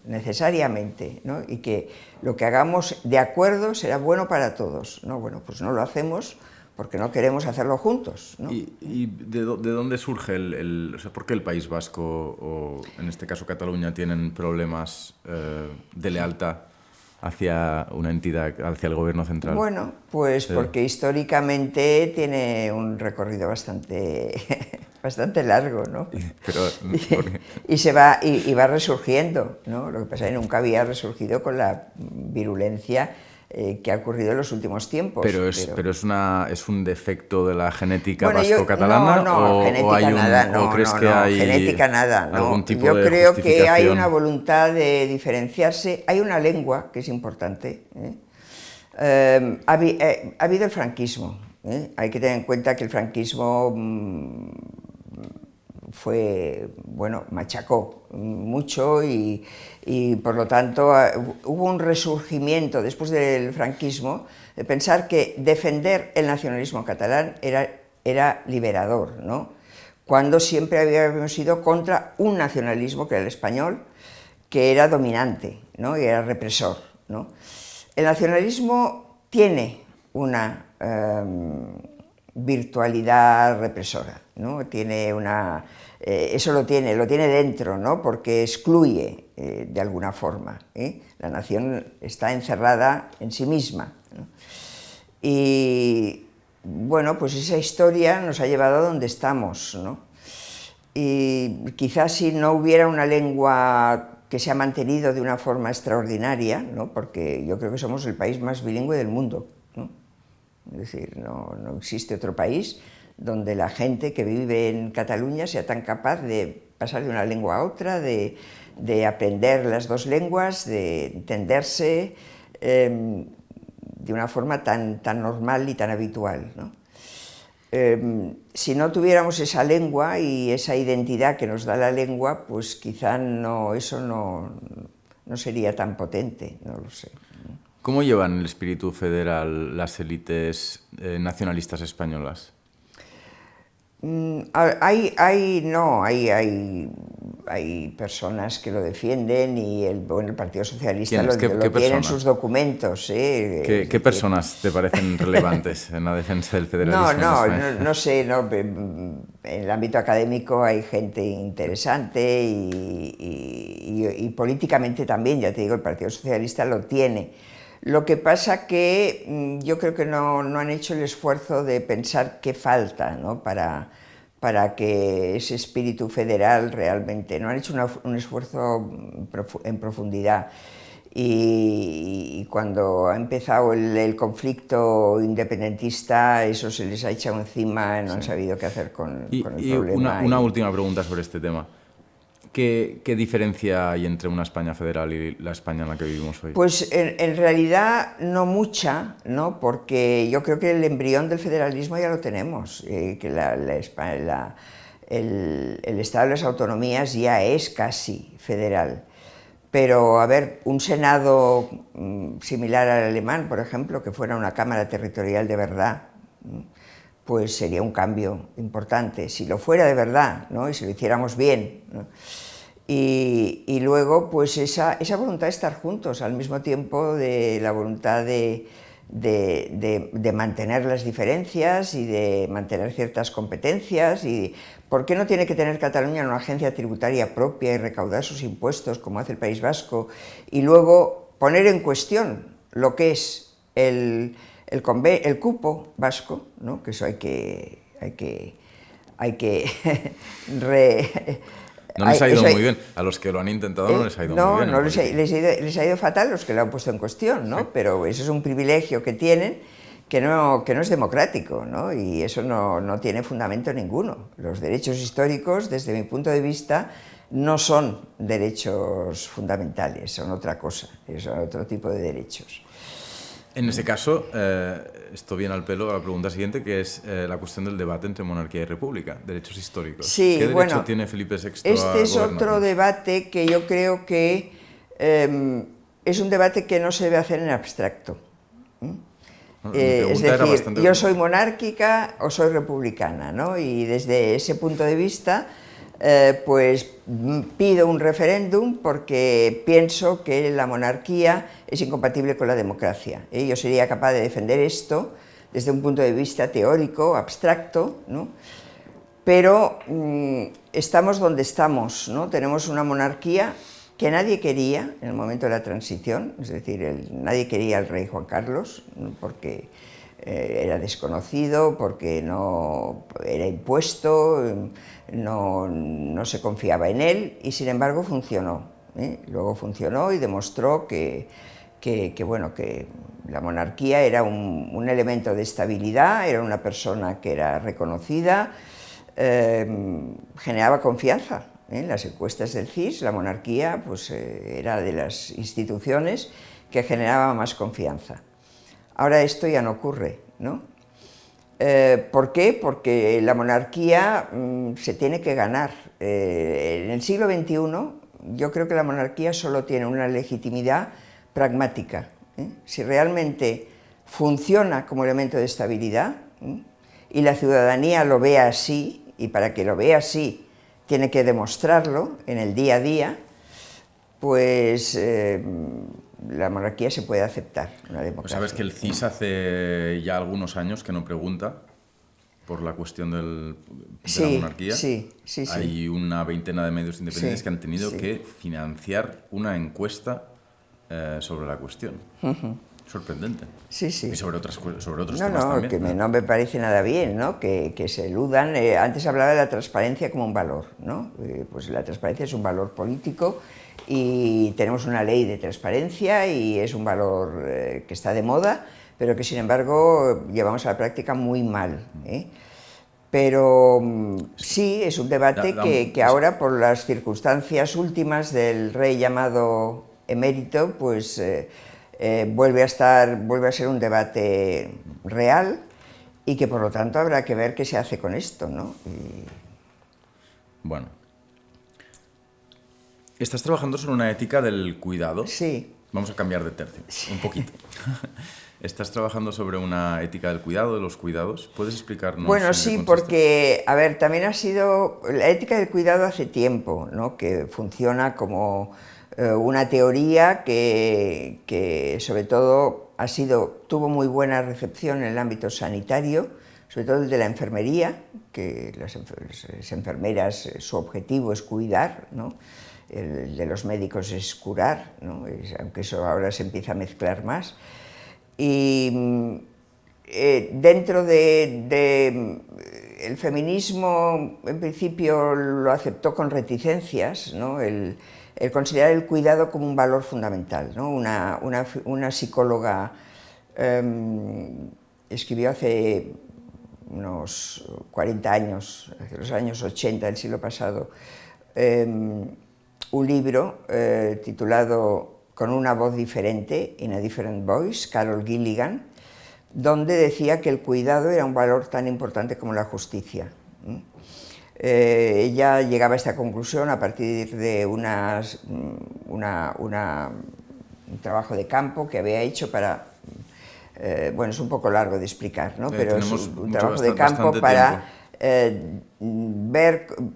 Speaker 2: necesariamente, ¿no? Y que lo que hagamos de acuerdo será bueno para todos, ¿no? Bueno, pues no lo hacemos porque no queremos hacerlo juntos, ¿no?
Speaker 1: ¿Y de dónde surge o sea, por qué el País Vasco, o en este caso Cataluña, tienen problemas de lealtad hacia una entidad, hacia el gobierno central?
Speaker 2: Bueno, pues porque históricamente tiene un recorrido bastante largo, ¿no?
Speaker 1: Pero,
Speaker 2: y va resurgiendo, ¿no? Lo que pasa es que nunca había resurgido con la virulencia que ha ocurrido en los últimos tiempos.
Speaker 1: Pero es un defecto de la genética
Speaker 2: bueno,
Speaker 1: vasco-catalana,
Speaker 2: no, genética nada, no,
Speaker 1: ¿o crees que hay
Speaker 2: genética nada, no.
Speaker 1: algún tipo
Speaker 2: Yo
Speaker 1: de
Speaker 2: creo que
Speaker 1: justificación?
Speaker 2: hay una voluntad de diferenciarse, hay una lengua que es importante, ha habido el franquismo, hay que tener en cuenta que el franquismo machacó mucho y por lo tanto hubo un resurgimiento después del franquismo de pensar que defender el nacionalismo catalán era liberador, ¿no? Cuando siempre habíamos ido contra un nacionalismo, que era el español, que era dominante, ¿no? Y era represor, ¿no? El nacionalismo tiene una virtualidad represora, ¿no? Tiene eso lo tiene dentro, ¿no? Porque excluye de alguna forma, La nación está encerrada en sí misma, ¿no? Y bueno, pues esa historia nos ha llevado a donde estamos, ¿no? Y quizás si no hubiera una lengua que se ha mantenido de una forma extraordinaria, ¿no? Porque yo creo que somos el país más bilingüe del mundo, ¿no? Es decir, no existe otro país donde la gente que vive en Cataluña sea tan capaz de pasar de una lengua a otra, de aprender las dos lenguas, de entenderse de una forma tan normal y tan habitual, ¿no? Si no tuviéramos esa lengua y esa identidad que nos da la lengua, pues quizá eso no sería tan potente, no lo sé.
Speaker 1: ¿Cómo llevan el espíritu federal las élites nacionalistas españolas?
Speaker 2: Hay personas que lo defienden y el Partido Socialista lo tiene en sus documentos.
Speaker 1: ¿Qué personas te parecen relevantes en la defensa del federalismo?
Speaker 2: No sé, en el ámbito académico hay gente interesante y políticamente también, ya te digo, el Partido Socialista lo tiene. Lo que pasa que yo creo que no han hecho el esfuerzo de pensar qué falta, ¿no? para que ese espíritu federal realmente, no han hecho un esfuerzo en profundidad. Y cuando ha empezado el conflicto independentista, eso se les ha echado encima, no han sabido qué hacer con el problema.
Speaker 1: Una última pregunta sobre este tema. ¿Qué diferencia hay entre una España federal y la España en la que vivimos hoy?
Speaker 2: Pues en realidad no mucha, ¿no? Porque yo creo que el embrión del federalismo ya lo tenemos, que el Estado de las autonomías ya es casi federal. Pero, a ver, un Senado similar al alemán, por ejemplo, que fuera una Cámara Territorial de verdad, pues sería un cambio importante, si lo fuera de verdad, ¿no? Y si lo hiciéramos bien, ¿no? Y luego, pues esa voluntad de estar juntos, al mismo tiempo de la voluntad de mantener las diferencias y de mantener ciertas competencias. Y ¿por qué no tiene que tener Cataluña una agencia tributaria propia y recaudar sus impuestos, como hace el País Vasco, y luego poner en cuestión lo que es el cupo vasco, ¿no? Que eso hay que
Speaker 1: No les ha ido muy bien. A los que lo han intentado no les ha ido muy bien.
Speaker 2: No, les ha ido fatal los que lo han puesto en cuestión, ¿no? Sí. Pero eso es un privilegio que tienen que no es democrático, ¿no? Y eso no tiene fundamento ninguno. Los derechos históricos, desde mi punto de vista, no son derechos fundamentales, son otra cosa, son otro tipo de derechos.
Speaker 1: En ese caso, esto viene al pelo a la pregunta siguiente, que es la cuestión del debate entre monarquía y república, derechos históricos.
Speaker 2: Sí,
Speaker 1: ¿Qué derecho tiene Felipe VI a
Speaker 2: este es
Speaker 1: gobernar?
Speaker 2: Otro debate que yo creo que es un debate que no se debe hacer en abstracto. Es decir, yo soy monárquica o soy republicana, ¿no? Y desde ese punto de vista, pues pido un referéndum porque pienso que la monarquía es incompatible con la democracia. Yo sería capaz de defender esto desde un punto de vista teórico, abstracto, ¿no? Pero estamos donde estamos, ¿no? Tenemos una monarquía que nadie quería en el momento de la transición, es decir, nadie quería al rey Juan Carlos porque era desconocido, porque no era impuesto, no se confiaba en él y sin embargo funcionó. Luego funcionó y demostró que la monarquía era un elemento de estabilidad, era una persona que era reconocida, generaba confianza. En las encuestas del CIS, la monarquía pues, era de las instituciones que generaba más confianza. Ahora esto ya no ocurre, ¿no? ¿Por qué? Porque la monarquía se tiene que ganar. En el siglo XXI yo creo que la monarquía solo tiene una legitimidad pragmática. Si realmente funciona como elemento de estabilidad y la ciudadanía lo ve así, y para que lo vea así tiene que demostrarlo en el día a día, pues la monarquía se puede aceptar, una democracia.
Speaker 1: Pues sabes que el CIS hace ya algunos años que no pregunta por la cuestión de la monarquía.
Speaker 2: Sí.
Speaker 1: Hay una veintena de medios independientes que han tenido que financiar una encuesta sobre la cuestión. Sorprendente.
Speaker 2: Sí.
Speaker 1: Y sobre otros temas también.
Speaker 2: Que no me parece nada bien, ¿no? Que se eludan. Antes hablaba de la transparencia como un valor, ¿no? Pues la transparencia es un valor político y tenemos una ley de transparencia y es un valor que está de moda, pero que sin embargo llevamos a la práctica muy mal, Pero sí, es un debate que ahora, por las circunstancias últimas del rey llamado emérito, pues vuelve a ser un debate real y que por lo tanto habrá que ver qué se hace con esto, ¿no?
Speaker 1: Bueno. ¿Estás trabajando sobre una ética del cuidado?
Speaker 2: Sí.
Speaker 1: Vamos a cambiar de tercio, un poquito. ¿Estás trabajando sobre una ética del cuidado, de los cuidados? ¿Puedes explicarnos?
Speaker 2: Bueno, sí, porque, a ver, también ha sido... La ética del cuidado hace tiempo, ¿no? Que funciona como una teoría que sobre todo tuvo muy buena recepción en el ámbito sanitario, sobre todo el de la enfermería, que las enfermeras, su objetivo es cuidar, ¿no? El de los médicos es curar, ¿no? Aunque eso ahora se empieza a mezclar más. Y dentro el feminismo, en principio, lo aceptó con reticencias, ¿no? El considerar el cuidado como un valor fundamental, ¿no? Una psicóloga escribió hace unos 40 años, hace los años 80 del siglo pasado, un libro titulado Con una voz diferente, In a Different Voice, Carol Gilligan, donde decía que el cuidado era un valor tan importante como la justicia. Ella llegaba a esta conclusión a partir de un trabajo de campo que había hecho para... bueno, es un poco largo de explicar, ¿no? Pero es un trabajo de campo para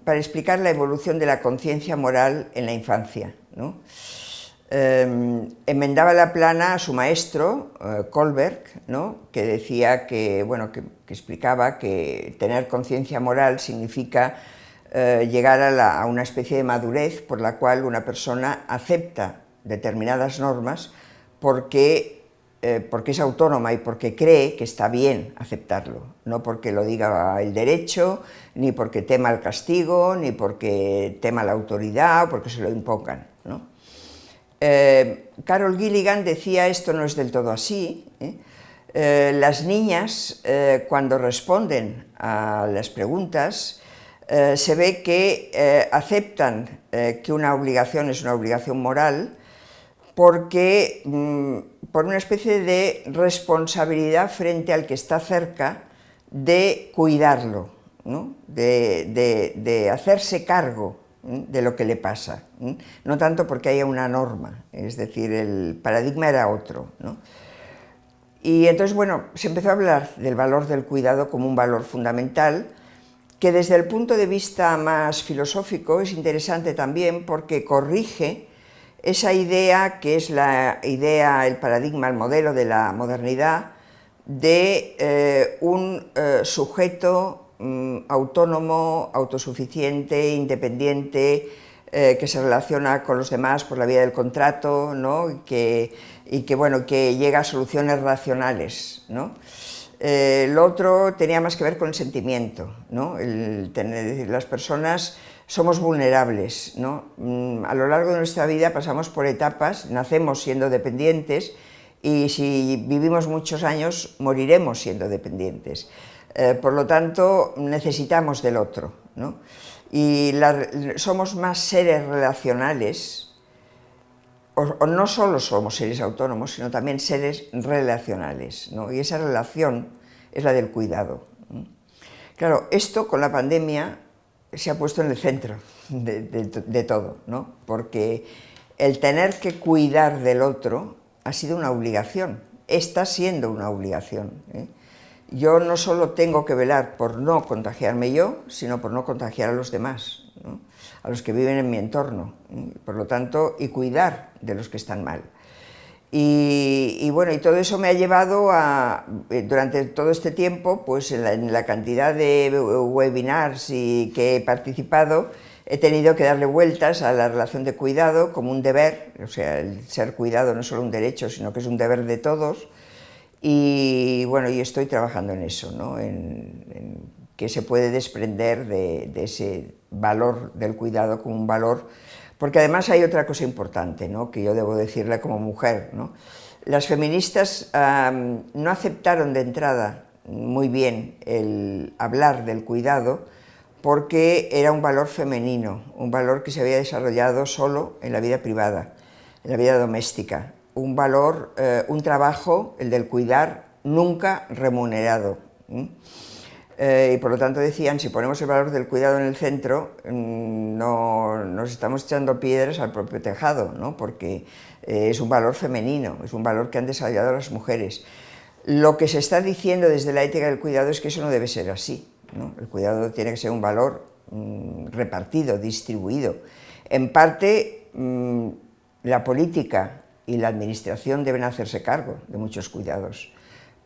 Speaker 2: para explicar la evolución de la conciencia moral en la infancia, ¿no? Enmendaba la plana a su maestro, Kohlberg, ¿no? Que decía que explicaba que tener conciencia moral significa llegar a una especie de madurez por la cual una persona acepta determinadas normas porque porque es autónoma y porque cree que está bien aceptarlo, no porque lo diga el derecho, ni porque tema el castigo, ni porque tema la autoridad o porque se lo impongan, ¿no? Carol Gilligan decía, esto no es del todo así, las niñas cuando responden a las preguntas se ve que aceptan que una obligación es una obligación moral porque por una especie de responsabilidad frente al que está cerca de cuidarlo, ¿no? de hacerse cargo de lo que le pasa, no tanto porque haya una norma, es decir, el paradigma era otro, ¿no? Y entonces, bueno, se empezó a hablar del valor del cuidado como un valor fundamental, que desde el punto de vista más filosófico es interesante también porque corrige esa idea que es la idea, el paradigma, el modelo de la modernidad de un sujeto autónomo, autosuficiente, independiente, que se relaciona con los demás por la vía del contrato, ¿no? y que llega a soluciones racionales, ¿no? Lo otro tenía más que ver con el sentimiento, ¿no? Las personas somos vulnerables, ¿no? A lo largo de nuestra vida pasamos por etapas, nacemos siendo dependientes y si vivimos muchos años moriremos siendo dependientes. Por lo tanto, necesitamos del otro, ¿no? Y somos más seres relacionales, o no solo somos seres autónomos, sino también seres relacionales, ¿no? Y esa relación es la del cuidado. Claro, esto con la pandemia se ha puesto en el centro de todo, ¿no? Porque el tener que cuidar del otro ha sido una obligación, está siendo una obligación, ¿eh? Yo no solo tengo que velar por no contagiarme yo, sino por no contagiar a los demás, ¿no? A los que viven en mi entorno, por lo tanto, y cuidar de los que están mal. Y bueno, y todo eso me ha llevado a, durante todo este tiempo, pues en la cantidad de webinars que he participado, he tenido que darle vueltas a la relación de cuidado como un deber, o sea, el ser cuidado no es solo un derecho, sino que es un deber de todos, y bueno, y estoy trabajando en eso, ¿no? En que se puede desprender de ese valor del cuidado como un valor, porque además hay otra cosa importante, ¿no? Que yo debo decirle como mujer, ¿no? Las feministas no aceptaron de entrada muy bien el hablar del cuidado porque era un valor femenino, un valor que se había desarrollado solo en la vida privada, en la vida doméstica, un valor, un trabajo, el del cuidar, nunca remunerado. Y por lo tanto decían, si ponemos el valor del cuidado en el centro, no nos estamos echando piedras al propio tejado, ¿no? Porque es un valor femenino, es un valor que han desarrollado las mujeres. Lo que se está diciendo desde la ética del cuidado es que eso no debe ser así, ¿no? El cuidado tiene que ser un valor repartido, distribuido. En parte, la política y la administración deben hacerse cargo de muchos cuidados,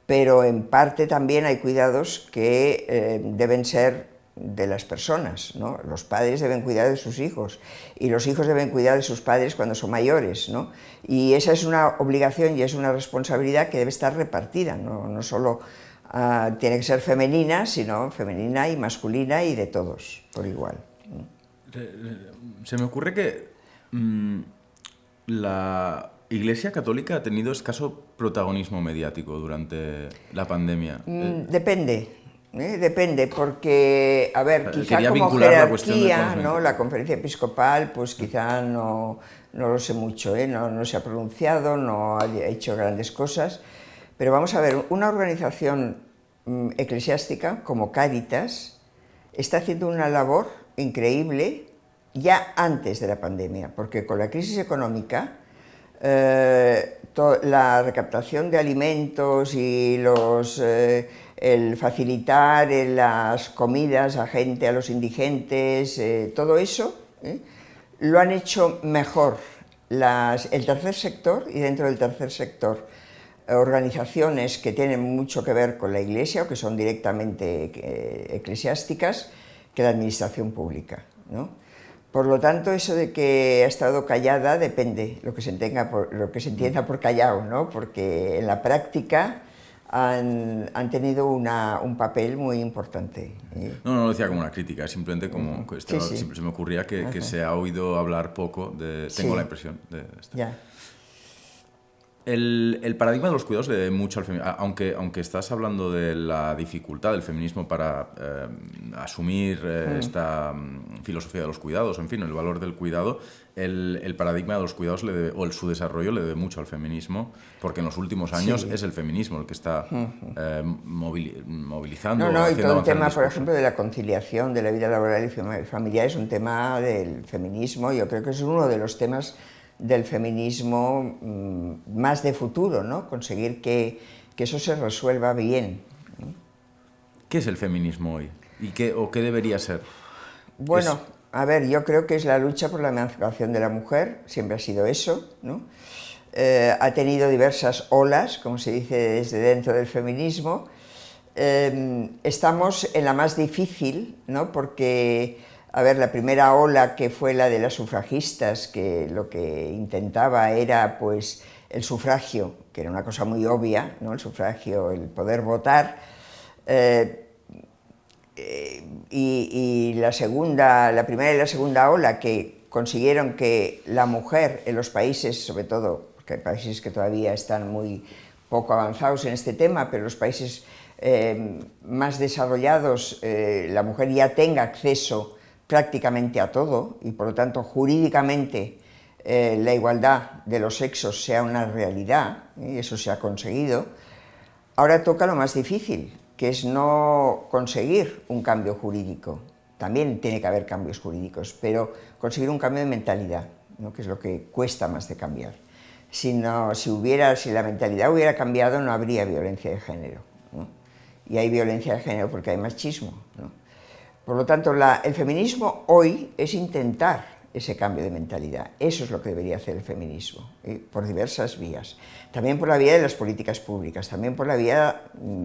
Speaker 2: pero en parte también hay cuidados que deben ser de las personas, ¿no? Los padres deben cuidar de sus hijos y los hijos deben cuidar de sus padres cuando son mayores, ¿no? Y esa es una obligación y es una responsabilidad que debe estar repartida, no solo tiene que ser femenina, sino femenina y masculina y de todos, por igual.
Speaker 1: Se me ocurre que la Iglesia Católica ha tenido escaso protagonismo mediático durante la pandemia.
Speaker 2: Depende, porque, a ver, quizá como jerarquía, ¿no? La conferencia episcopal, pues quizá no lo sé mucho, no se ha pronunciado, no ha hecho grandes cosas, pero vamos a ver, una organización eclesiástica como Cáritas está haciendo una labor increíble ya antes de la pandemia, porque con la crisis económica la recaptación de alimentos y el facilitar las comidas a los indigentes, todo eso lo han hecho mejor el tercer sector, y dentro del tercer sector organizaciones que tienen mucho que ver con la Iglesia o que son directamente eclesiásticas, que la administración pública, ¿no? Por lo tanto, eso de que ha estado callada depende, lo que se entienda por callado, ¿no? Porque en la práctica han tenido un papel muy importante.
Speaker 1: No, no lo decía como una crítica, simplemente como
Speaker 2: Sí, sí.
Speaker 1: siempre se me ocurría que se ha oído hablar poco tengo
Speaker 2: Sí.
Speaker 1: la impresión de esto.
Speaker 2: Ya.
Speaker 1: El paradigma de los cuidados le debe mucho al feminismo, aunque estás hablando de la dificultad del feminismo para asumir esta filosofía de los cuidados, en fin, el valor del cuidado, el paradigma de los cuidados su desarrollo le debe mucho al feminismo, porque en los últimos años
Speaker 2: Sí.
Speaker 1: es el feminismo el que está movilizando,
Speaker 2: No, no, y
Speaker 1: haciendo
Speaker 2: todo el
Speaker 1: avanzar
Speaker 2: tema, por
Speaker 1: discurso.
Speaker 2: ejemplo, de la conciliación de la vida laboral y familiar es un tema del feminismo. Yo creo que es uno de los temas del feminismo más de futuro, ¿no? Conseguir que eso se resuelva bien.
Speaker 1: ¿Qué es el feminismo hoy? ¿Qué debería ser?
Speaker 2: Bueno, a ver, yo creo que es la lucha por la emancipación de la mujer, siempre ha sido eso, ¿no? Ha tenido diversas olas, como se dice desde dentro del feminismo. Estamos en la más difícil, ¿no? Porque, a ver, la primera ola, que fue la de las sufragistas, que lo que intentaba era pues el sufragio, que era una cosa muy obvia, ¿no? El sufragio, el poder votar, y la primera y la segunda ola, que consiguieron que la mujer en los países, sobre todo, porque hay países que todavía están muy poco avanzados en este tema, pero los países más desarrollados, la mujer ya tenga acceso prácticamente a todo, y por lo tanto jurídicamente la igualdad de los sexos sea una realidad, y eso se ha conseguido. Ahora toca lo más difícil, que es no conseguir un cambio jurídico. También tiene que haber cambios jurídicos, pero conseguir un cambio de mentalidad, ¿no? Que es lo que cuesta más de cambiar. Si la mentalidad hubiera cambiado, no habría violencia de género, ¿no? Y hay violencia de género porque hay machismo, ¿no? Por lo tanto, el feminismo hoy es intentar ese cambio de mentalidad. Eso es lo que debería hacer el feminismo, por diversas vías. También por la vía de las políticas públicas, también por la vía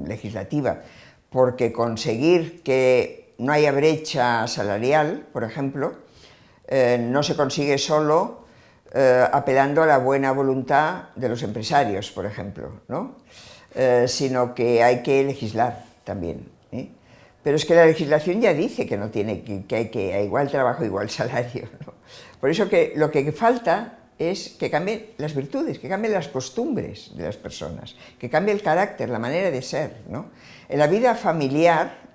Speaker 2: legislativa, porque conseguir que no haya brecha salarial, por ejemplo, no se consigue solo apelando a la buena voluntad de los empresarios, por ejemplo, ¿no? Sino que hay que legislar también, ¿eh? Pero es que la legislación ya dice que no tiene que hay que a igual trabajo, igual salario, ¿no? Por eso que lo que falta es que cambien las virtudes, que cambien las costumbres de las personas, que cambie el carácter, la manera de ser, ¿no? En la vida familiar,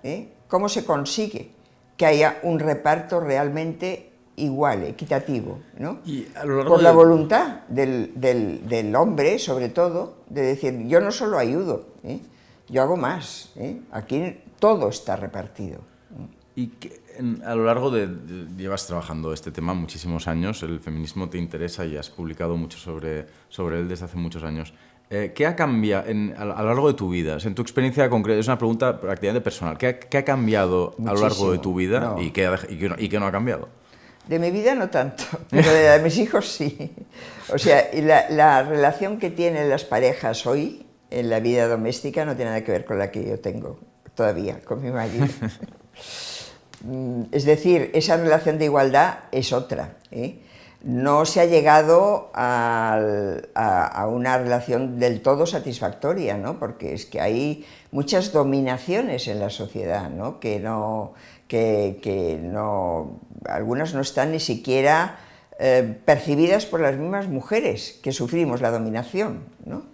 Speaker 2: ¿cómo se consigue que haya un reparto realmente igual, equitativo, ¿no?
Speaker 1: Y a lo largo
Speaker 2: por la voluntad del hombre, sobre todo, de decir, yo no solo ayudo, yo hago más, aquí todo está repartido.
Speaker 1: Y a lo largo llevas trabajando este tema muchísimos años, el feminismo te interesa y has publicado mucho sobre él desde hace muchos años. ¿Qué ha cambiado a lo largo de tu vida? O sea, en tu experiencia concreta, es una pregunta prácticamente personal. ¿Qué ha cambiado a lo largo de tu vida
Speaker 2: no.
Speaker 1: y qué no ha cambiado?
Speaker 2: De mi vida no tanto, pero de mis hijos sí. O sea, la relación que tienen las parejas hoy en la vida doméstica no tiene nada que ver con la que yo tengo todavía con mi marido. Es decir, esa relación de igualdad es otra, ¿eh? No se ha llegado a una relación del todo satisfactoria, ¿no? Porque es que hay muchas dominaciones en la sociedad, ¿no? Que algunas no están ni siquiera percibidas por las mismas mujeres que sufrimos la dominación, ¿no?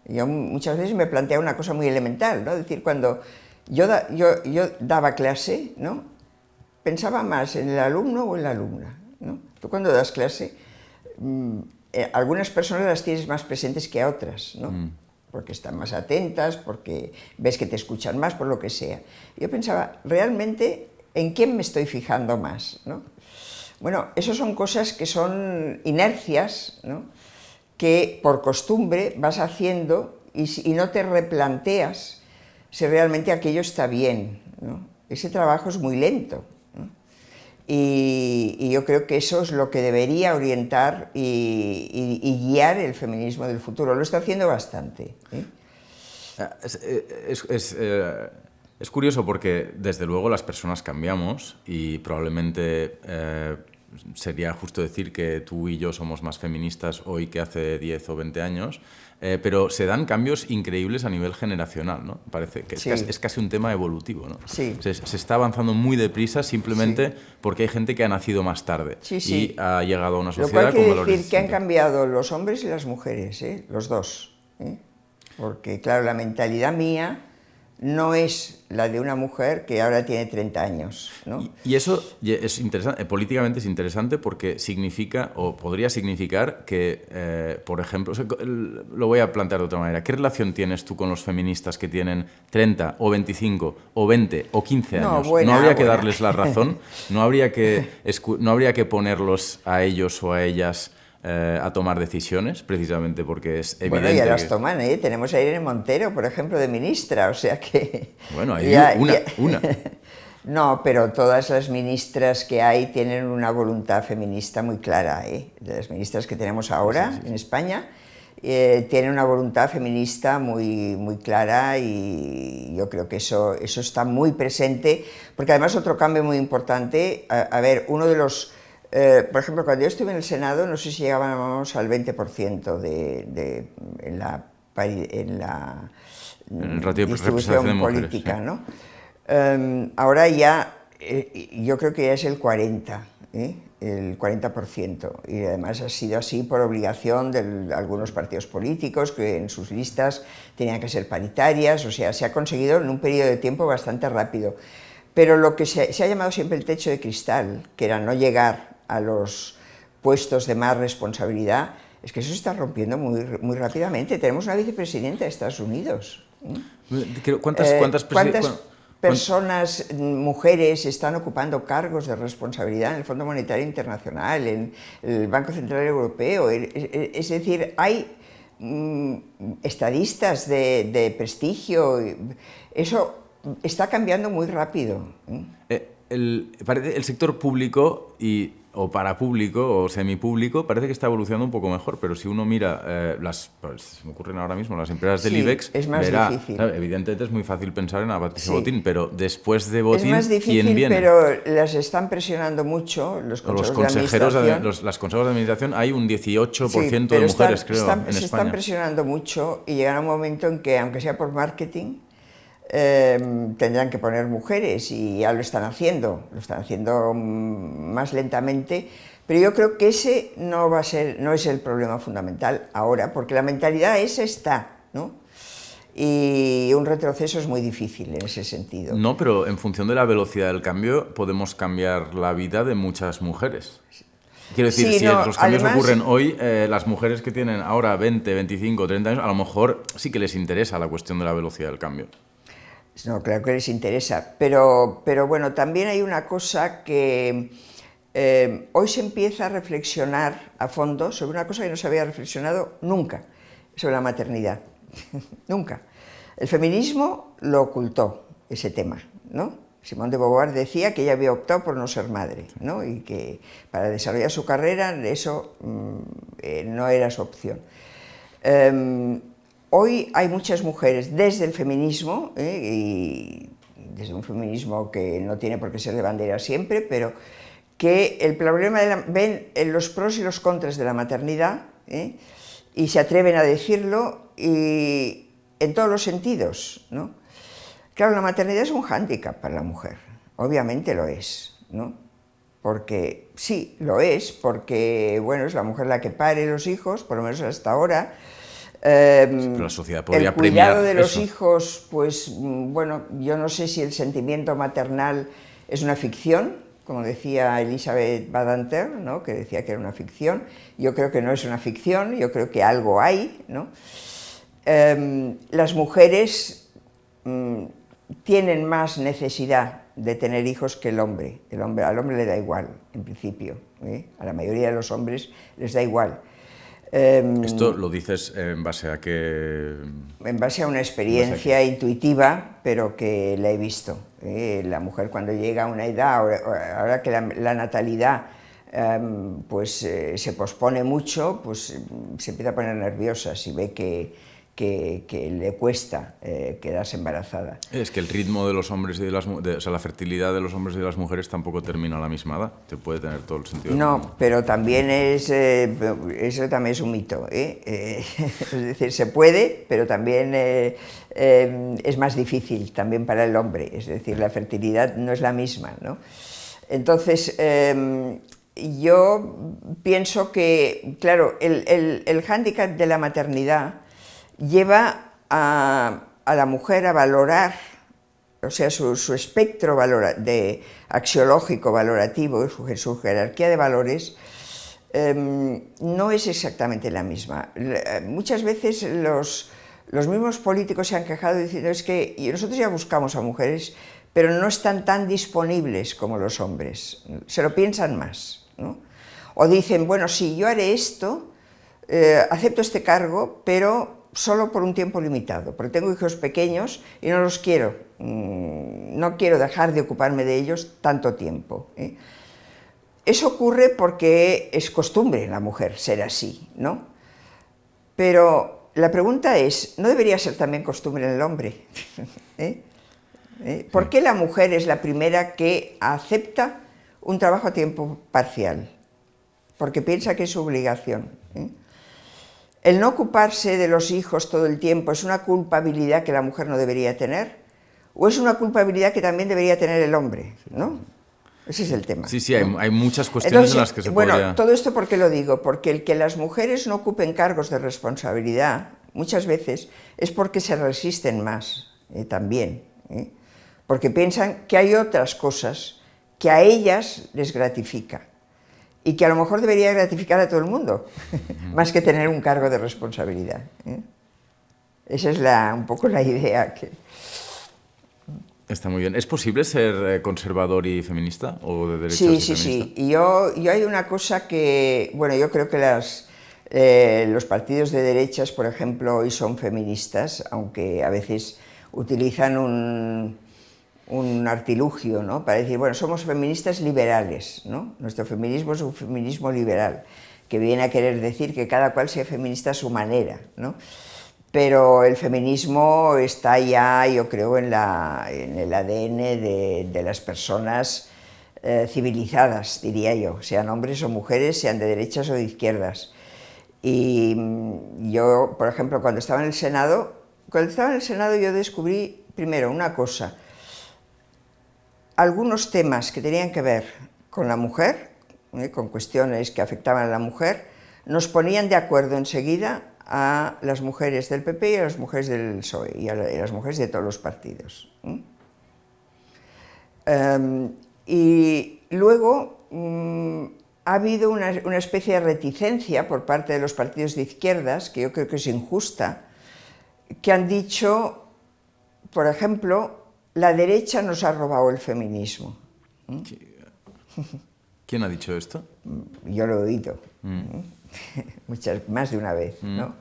Speaker 2: Yo muchas veces me plantea una cosa muy elemental, ¿no? Es decir, cuando yo daba clase, ¿no? Pensaba más en el alumno o en la alumna, ¿no? Tú cuando das clase, algunas personas las tienes más presentes que a otras, ¿no? Porque están más atentas, porque ves que te escuchan más, por lo que sea. Yo pensaba, realmente, ¿en quién me estoy fijando más, ¿no? Bueno, eso son cosas que son inercias, ¿no? Que por costumbre vas haciendo y no te replanteas si realmente aquello está bien, ¿no? Ese trabajo es muy lento, ¿no? Y yo creo que eso es lo que debería orientar y guiar el feminismo del futuro. Lo está haciendo bastante, ¿eh?
Speaker 1: Es curioso porque, desde luego, las personas cambiamos y probablemente sería justo decir que tú y yo somos más feministas hoy que hace 10 o 20 años, pero se dan cambios increíbles a nivel generacional, ¿no? Parece que
Speaker 2: Sí.
Speaker 1: es casi un tema evolutivo, ¿no?
Speaker 2: Sí.
Speaker 1: Se está avanzando muy deprisa simplemente porque hay gente que ha nacido más tarde y ha llegado a una
Speaker 2: Lo
Speaker 1: sociedad
Speaker 2: cual
Speaker 1: con
Speaker 2: quiere
Speaker 1: valores
Speaker 2: decir que han
Speaker 1: distintos.
Speaker 2: cambiado los hombres y las mujeres, los dos. Porque, claro, la mentalidad mía no es la de una mujer que ahora tiene 30 años, ¿no?
Speaker 1: Y eso es interesante, políticamente es interesante porque significa, o podría significar que, por ejemplo, lo voy a plantear de otra manera, ¿qué relación tienes tú con los feministas que tienen 30 o 25 o 20 o 15
Speaker 2: No,
Speaker 1: años?
Speaker 2: buena,
Speaker 1: ¿No habría que
Speaker 2: buena.
Speaker 1: darles la razón? ¿No habría que ponerlos a ellos o a ellas a tomar decisiones, precisamente porque es
Speaker 2: Bueno,
Speaker 1: evidente
Speaker 2: ya las
Speaker 1: que...
Speaker 2: toman, ¿eh? Tenemos a Irene Montero, por ejemplo, de ministra, o sea que...
Speaker 1: Bueno, hay una.
Speaker 2: No, pero todas las ministras que hay tienen una voluntad feminista muy clara, ¿eh? De las ministras que tenemos ahora en España, tienen una voluntad feminista muy, muy clara y yo creo que eso está muy presente, porque además otro cambio muy importante, a ver, uno de los... por ejemplo, cuando yo estuve en el Senado, no sé si llegábamos al 20% en la
Speaker 1: En el ratio de representación de
Speaker 2: distribución
Speaker 1: mujeres.
Speaker 2: política,
Speaker 1: Sí.
Speaker 2: ¿no? Ahora ya, yo creo que ya es el 40%, el 40%, y además ha sido así por obligación de algunos partidos políticos que en sus listas tenían que ser paritarias, o sea, se ha conseguido en un periodo de tiempo bastante rápido. Pero lo que se ha llamado siempre el techo de cristal, que era no llegar a los puestos de más responsabilidad, es que eso se está rompiendo muy, muy rápidamente. Tenemos una vicepresidenta de Estados Unidos.
Speaker 1: ¿Cuántas
Speaker 2: personas, mujeres, están ocupando cargos de responsabilidad en el Fondo Monetario Internacional, en el Banco Central Europeo? Es decir, hay estadistas de prestigio. Eso está cambiando muy rápido.
Speaker 1: El sector público o parapúblico o semipúblico parece que está evolucionando un poco mejor, pero si uno mira pues, se me ocurren ahora mismo las empresas del IBEX,
Speaker 2: es más
Speaker 1: verá,
Speaker 2: difícil.
Speaker 1: evidentemente es muy fácil pensar en Patricia Botín, pero después de Botín,
Speaker 2: es más difícil,
Speaker 1: ¿quién viene?
Speaker 2: pero las están presionando mucho los consejeros de administración.
Speaker 1: Los consejos de administración hay un 18%
Speaker 2: pero
Speaker 1: de mujeres, creo, en España.
Speaker 2: Se están presionando mucho y llegará un momento en que, aunque sea por marketing, tendrán que poner mujeres y ya lo están haciendo más lentamente, pero yo creo que ese no es el problema fundamental ahora, porque la mentalidad esa está, ¿no? Y un retroceso es muy difícil en ese sentido.
Speaker 1: No, pero en función de la velocidad del cambio podemos cambiar la vida de muchas mujeres. Quiero decir, si los cambios ocurren hoy, las mujeres que tienen ahora 20, 25, 30 años, a lo mejor sí que les interesa la cuestión de la velocidad del cambio.
Speaker 2: No, claro que les interesa, pero bueno, también hay una cosa que hoy se empieza a reflexionar a fondo sobre una cosa que no se había reflexionado nunca, sobre la maternidad. Nunca. El feminismo lo ocultó, ese tema, ¿no? Simone de Beauvoir decía que ella había optado por no ser madre, ¿no? Y que para desarrollar su carrera eso no era su opción. Hoy hay muchas mujeres desde el feminismo, y desde un feminismo que no tiene por qué ser de bandera siempre, pero que el problema ven los pros y los contras de la maternidad, y se atreven a decirlo y en todos los sentidos, ¿no? Claro, la maternidad es un hándicap para la mujer, obviamente lo es, ¿no? Porque sí, lo es, porque bueno, es la mujer la que pare los hijos, por lo menos hasta ahora.
Speaker 1: Pero la sociedad podría
Speaker 2: el cuidado de los
Speaker 1: eso.
Speaker 2: hijos, pues bueno, yo no sé si el sentimiento maternal es una ficción, como decía Elizabeth Badinter, ¿no? Que decía que era una ficción. Yo creo que no es una ficción, yo creo que algo hay, ¿no? Las mujeres tienen más necesidad de tener hijos que el hombre. Al hombre le da igual, en principio, a la mayoría de los hombres les da igual.
Speaker 1: ¿Esto lo dices en base a qué?
Speaker 2: En base a una experiencia intuitiva, pero que la he visto. La mujer cuando llega a una edad, ahora que la natalidad se pospone mucho, pues se empieza a poner nerviosa si ve que que le cuesta quedarse embarazada.
Speaker 1: Es que el ritmo de los hombres y de las mujeres, o sea, la fertilidad de los hombres y de las mujeres tampoco termina a la misma edad. Te puede tener todo el sentido.
Speaker 2: No, pero también eso también es un mito, ¿eh? Es decir, se puede, pero también es más difícil también para el hombre. Es decir, la fertilidad no es la misma, ¿no? Entonces, yo pienso que, claro, el hándicap de la maternidad lleva a la mujer a valorar, o sea, su espectro axiológico valorativo, su jerarquía de valores, no es exactamente la misma. Muchas veces los mismos políticos se han quejado diciendo es que nosotros ya buscamos a mujeres, pero no están tan disponibles como los hombres, se lo piensan más, ¿no? O dicen, bueno, sí, yo haré esto, acepto este cargo, pero solo por un tiempo limitado, porque tengo hijos pequeños y no los quiero, no quiero dejar de ocuparme de ellos tanto tiempo, ¿eh? Eso ocurre porque es costumbre en la mujer ser así, ¿no? Pero la pregunta es, ¿no debería ser también costumbre en el hombre? ¿Eh? ¿Por qué la mujer es la primera que acepta un trabajo a tiempo parcial? Porque piensa que es su obligación, ¿eh? ¿El no ocuparse de los hijos todo el tiempo es una culpabilidad que la mujer no debería tener? ¿O es una culpabilidad que también debería tener el hombre, ¿no? Ese es el tema.
Speaker 1: Sí, sí, ¿no? hay muchas cuestiones en las que se
Speaker 2: bueno,
Speaker 1: podría...
Speaker 2: todo esto, ¿por qué lo digo? Porque el que las mujeres no ocupen cargos de responsabilidad, muchas veces, es porque se resisten más, también, ¿eh? Porque piensan que hay otras cosas que a ellas les gratifica y que a lo mejor debería gratificar a todo el mundo, más que tener un cargo de responsabilidad, ¿eh? Esa es un poco la idea que...
Speaker 1: Está muy bien. ¿Es posible ser conservador y feminista o de derechas
Speaker 2: sí,
Speaker 1: y
Speaker 2: sí,
Speaker 1: feminista?
Speaker 2: Sí. Y yo hay una cosa que, bueno, yo creo que los partidos de derechas, por ejemplo, hoy son feministas, aunque a veces utilizan un artilugio, ¿no? Para decir, bueno, somos feministas liberales, ¿no? Nuestro feminismo es un feminismo liberal, que viene a querer decir que cada cual sea feminista a su manera, ¿no? Pero el feminismo está ya, yo creo, en el ADN de las personas civilizadas, diría yo, sean hombres o mujeres, sean de derechas o de izquierdas. Y yo, por ejemplo, cuando estaba en el Senado yo descubrí, primero, una cosa: algunos temas que tenían que ver con la mujer, con cuestiones que afectaban a la mujer, nos ponían de acuerdo enseguida a las mujeres del PP y a las mujeres del PSOE y a las mujeres de todos los partidos. Y luego ha habido una especie de reticencia por parte de los partidos de izquierdas, que yo creo que es injusta, que han dicho, por ejemplo, la derecha nos ha robado el feminismo.
Speaker 1: ¿Quién ha dicho esto?
Speaker 2: Yo lo he oído. Más de una vez, ¿no?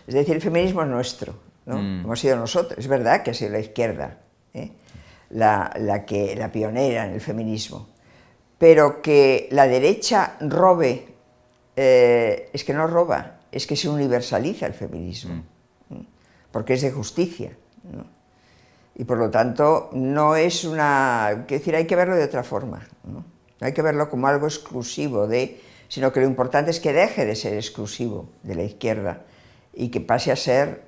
Speaker 2: Es decir, el feminismo es nuestro, ¿no? Hemos sido nosotros. Es verdad que ha sido la izquierda, ¿eh? la pionera en el feminismo, pero que la derecha robe, es que no roba, es que se universaliza el feminismo, porque es de justicia, ¿no? Y por lo tanto no es quiero decir, hay que verlo de otra forma, ¿no? No hay que verlo como algo exclusivo sino que lo importante es que deje de ser exclusivo de la izquierda y que pase a ser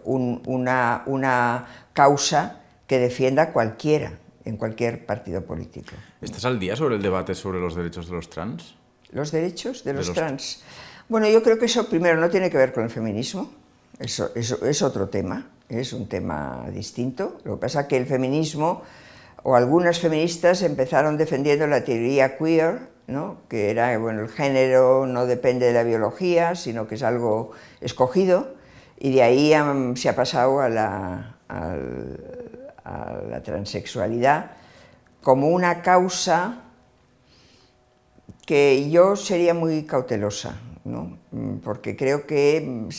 Speaker 2: una causa que defienda cualquiera, en cualquier partido político.
Speaker 1: ¿Estás al día sobre el debate sobre los derechos de los trans?
Speaker 2: ¿Los derechos de los trans? Bueno, yo creo que eso primero no tiene que ver con el feminismo, eso es otro tema, es un tema distinto. Lo que pasa es que el feminismo, o algunas feministas empezaron defendiendo la teoría queer, ¿no? Que era, bueno, el género no depende de la biología, sino que es algo escogido, y de ahí se ha pasado a la transexualidad como una causa que yo sería muy cautelosa, ¿no? Porque creo que no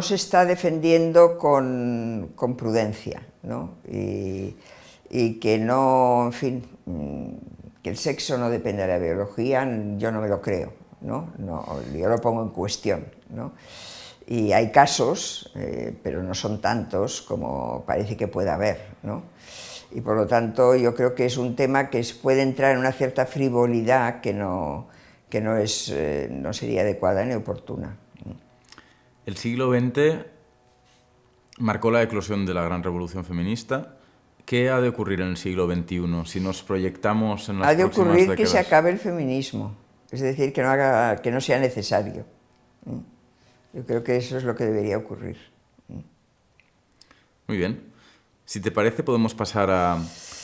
Speaker 2: se está defendiendo con prudencia, ¿no? Y que no, en fin, que el sexo no depende de la biología, yo no me lo creo, ¿no? Yo lo pongo en cuestión, ¿no? Y hay casos, pero no son tantos como parece que pueda haber, ¿no? Y por lo tanto yo creo que es un tema que puede entrar en una cierta frivolidad que no sería adecuada ni oportuna.
Speaker 1: El siglo XX marcó la eclosión de la gran revolución feminista. ¿Qué ha de ocurrir en el siglo XXI si nos proyectamos en las próximas décadas?
Speaker 2: Ha de ocurrir que se acabe el feminismo, es decir, que no sea necesario. Yo creo que eso es lo que debería ocurrir.
Speaker 1: Muy bien. Si te parece, podemos pasar a